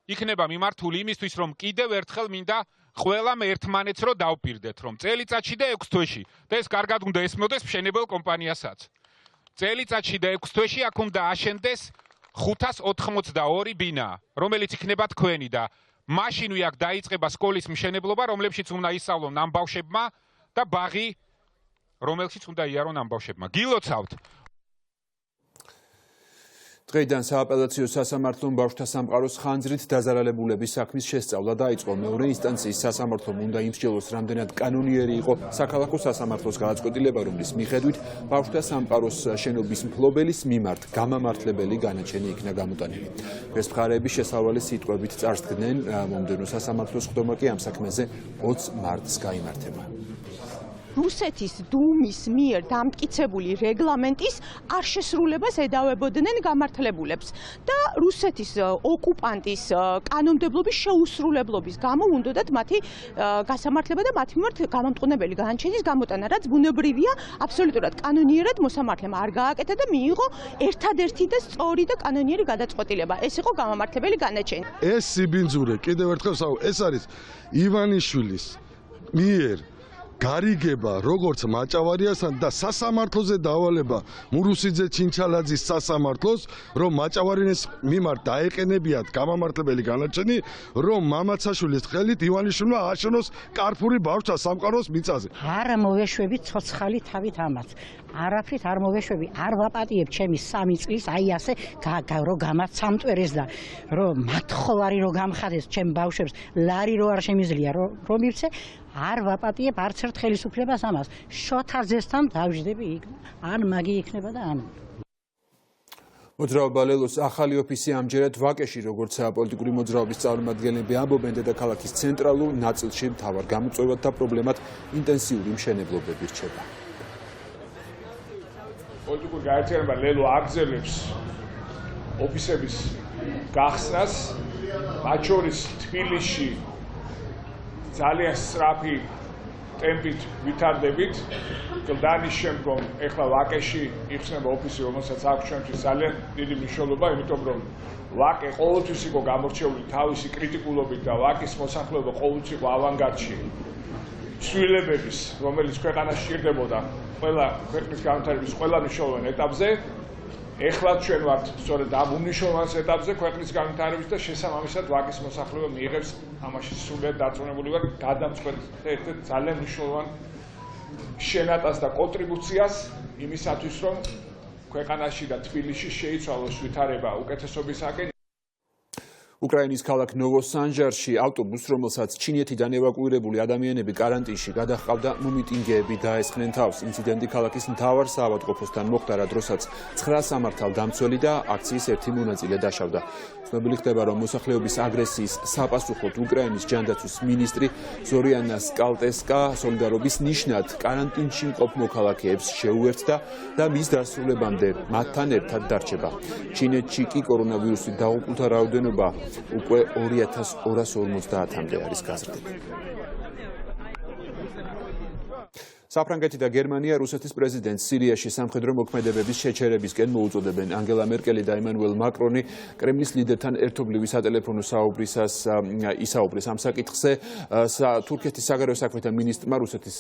იქნება მიმართული იმისთვის, რომ კიდევ ერთხელ მინდა ყველამ ერთმანეთს რო დავპირდეთ, რომ წელიწადში და 6 თვეში და ეს კარგად უნდა ესმოდეს მშენებელ კომპანიასაც. წელიწადში და 6 თვეში აქ უნდა აშენდეს 582 ბინა, რომელიც იქნება თქვენი და მაშინვე აქ დაიწყება სკოლის მშენებლობა, რომლებშიც უნდა ისწავლონ ამ ბავშვებმა და ბაღი, რომელშიც უნდა იარონ ამ ბავშვებმა. გილოცავთ დღეიდან სააპელაციო სასამართლომ ბავშვთა სამყაროს ხანძრით დაზარალებულების საქმის შესწავლა დაიწყო. მეორე ინსტანციის სასამართლომ უნდა იმსჯელოს, რამდენად კანონიერი იყო საქალაქო სასამართლოს გადაწყვეტილება, რომლის მიხედვით ბავშვთა სამყაროს შენობის მფლობელის მიმართ გამამართლებელი განაჩენი იქნა გამოტანილი. ეს მხარეები შესავალი სიტყვებით წარსდგნენ. მომდევნო სასამართლოს ხდომა კი ამ საქმეზე 20 მარტს გაიმართება. რუსეთის დუმის მიერ დამტკიცებული რეგლამენტის არ შესრულებას ედავებოდნენ გამართლებულებს და რუსეთის ოკუპანტის კანონმდებლობის შეუსრულებლობის გამო უნდათ მათი გასამართლება და მათი მიმართ გამომტყუნებელი განაჩენის გამოტანა, რაც ბუნებრივია, აბსოლუტურად კანონიერად მოსამართლემ არ გააკეთა და მიიღო ერთადერთი და სწორი და კანონიერი გადაწყვეტილება. ეს იყო გამომართლებელი განაჩენი. ეს სიბინძურე კიდევ ერთხელ ეს არის ივანიშვილის მიერ გარიგება როგორც მაჭავარიასთან და სასამართლოზე დავალება მურუსიძე ჩინჩალაძის სასამართლოს, რომ მაჭავარიას მიმართ დაეყენებიათ გამამართლებელი განაჩენი, რომ მამაცაშვილის ხელით ივანიშვილმა ააშენოს კარფური ბავშვთა სამყაროს მიწაზე. არ მოვეშვები ცოცხალი თავით ამაც. არაფრით არ მოვეშვები, არ ვაპატიებ ჩემი 3 წლის, აი ასე რო გამაცამტვერეს და რომ მათხოვარი რო გამხადეს ჩემ ბავშვებს, ლარი რო არ შემიძლია რომ მივცე, არ ვაპატიებ არც ერთ ხელისუფლებას ამას. შოთაძესთან დავждები იქ. ან მაგი იქნება და ან მოძრაობა ბალელოს ახალი ოფისი ამჯერად ვაკეში, როგორც პოლიტიკური მოძრაობის წარმომადგენლები ამბობენ, დედაქალაქის ცენტრალურ ნაწილში მთავარ გამოწვევათა პრობლემად ინტენსიური მშენებლობები რჩება. პოლიტიკური გაერთიანება ლელო აგზელებს ოფისების გახსნას, მათ შორის თბილისში ძალიან სწრაფი ტემპით ვითარდებით. გლდანის შემდგომ ეხლა ვაკეში იხსნება ოფისი, რომელსაც აქვს ჩვენთვის ძალიან დიდი მნიშვნელობა, იმიტომ რომ ვაკე ყოველთვის იყო გამორჩეული თავისი კრიტიკულობით და ვაკის მოსახლეობა ყოველთვის იყო ავანგარდში ცვლილებების, რომელიც ქვეყანას სჭირდებოდა ყველა ქვეყნის განვითარების ყველა მნიშვნელოვან ეტაპზე. ეხლა ჩვენ ვართ სწორედ ამ უმნიშვნელოვანეს ეტაპზე ქვეყნის განვითარების და შესაბამისად ვაკის მოსახლეობა მიიღებს ამაში სრულიად დარწმუნებული ვარ გადამწყვეტ ერთ-ერთ ძალიან მნიშვნელოვან შენატას და კონტრიბუციას იმისათვის, რომ ქვეყანაში და თბილისში შეიცვალოს ვითარება უკეთესობისაკენ. უკრაინის ქალაქ ნოვოსანჟარში ავტობუსს, რომელსაც ჩინეთიდან ევაკუირებული ადამიანები კარანტინში გადაჰყავდა, მომიტინგეები დაესხნენ თავს. ინციდენტი ქალაქის მთავარ საავადმყოფოსთან მოხდა, რა დროსაც 9 სამართალდამცველი და აქციის ერთი მონაწილე დაშავდა. ცნობილი ხდება, რომ მოსახლეობის აგრესიის საპასუხოდ უკრაინის ჯანდაცვის მინისტრი ზორიანა სკალტესკა სოლიდარობის ნიშნად კარანტინში მყოფ მოქალაქეებს შეუერთდა და მის დასრულებამდე მათთან ერთად დარჩება. ჩინეთში კი კორონავირუსით დაუყულთა რაოდენობა უკვე 2250-მდე არის გაზრდილი. საფრანგეთი და გერმანია რუსეთის პრეზიდენტს სირიაში სამხედრო მოქმედებების შეჩერებისკენ მოუწოდებენ. ანგელა მერკელი და ემანუელ მაკრონი კრემლის ლიდერთან ერთობლივი სატელეფონო საუბრისას ისაუბრეს ამ საკითხზე. თურქეთის საგარეო საქმეთა მინისტრმა რუსეთის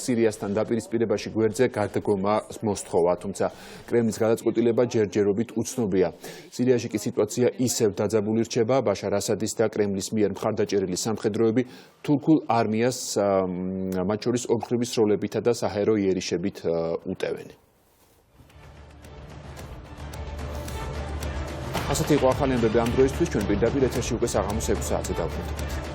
სირიასთან დაპირისპირებაში გვერდზე გადადგომა მოსთხოვა, თუმცა კრემლის გადაწყვეტილება ჯერჯერობით უცნობია. სირიაში კი სიტუაცია ისევ დაძაბული რჩება. ბაშარ ასადის და კრემლის მიერ მხარდაჭერილი სამხედროები თურქულ არმიას მათ შორის ორმხრივი სროლებით და საჰაერო იერიშებით უტევენ. ასეთი იყო ახალი ამბები ამ დროისთვის. ჩვენ პირდაპირ ეთერში უკვე საღამოს 6 საათზე დავბრუნდებით.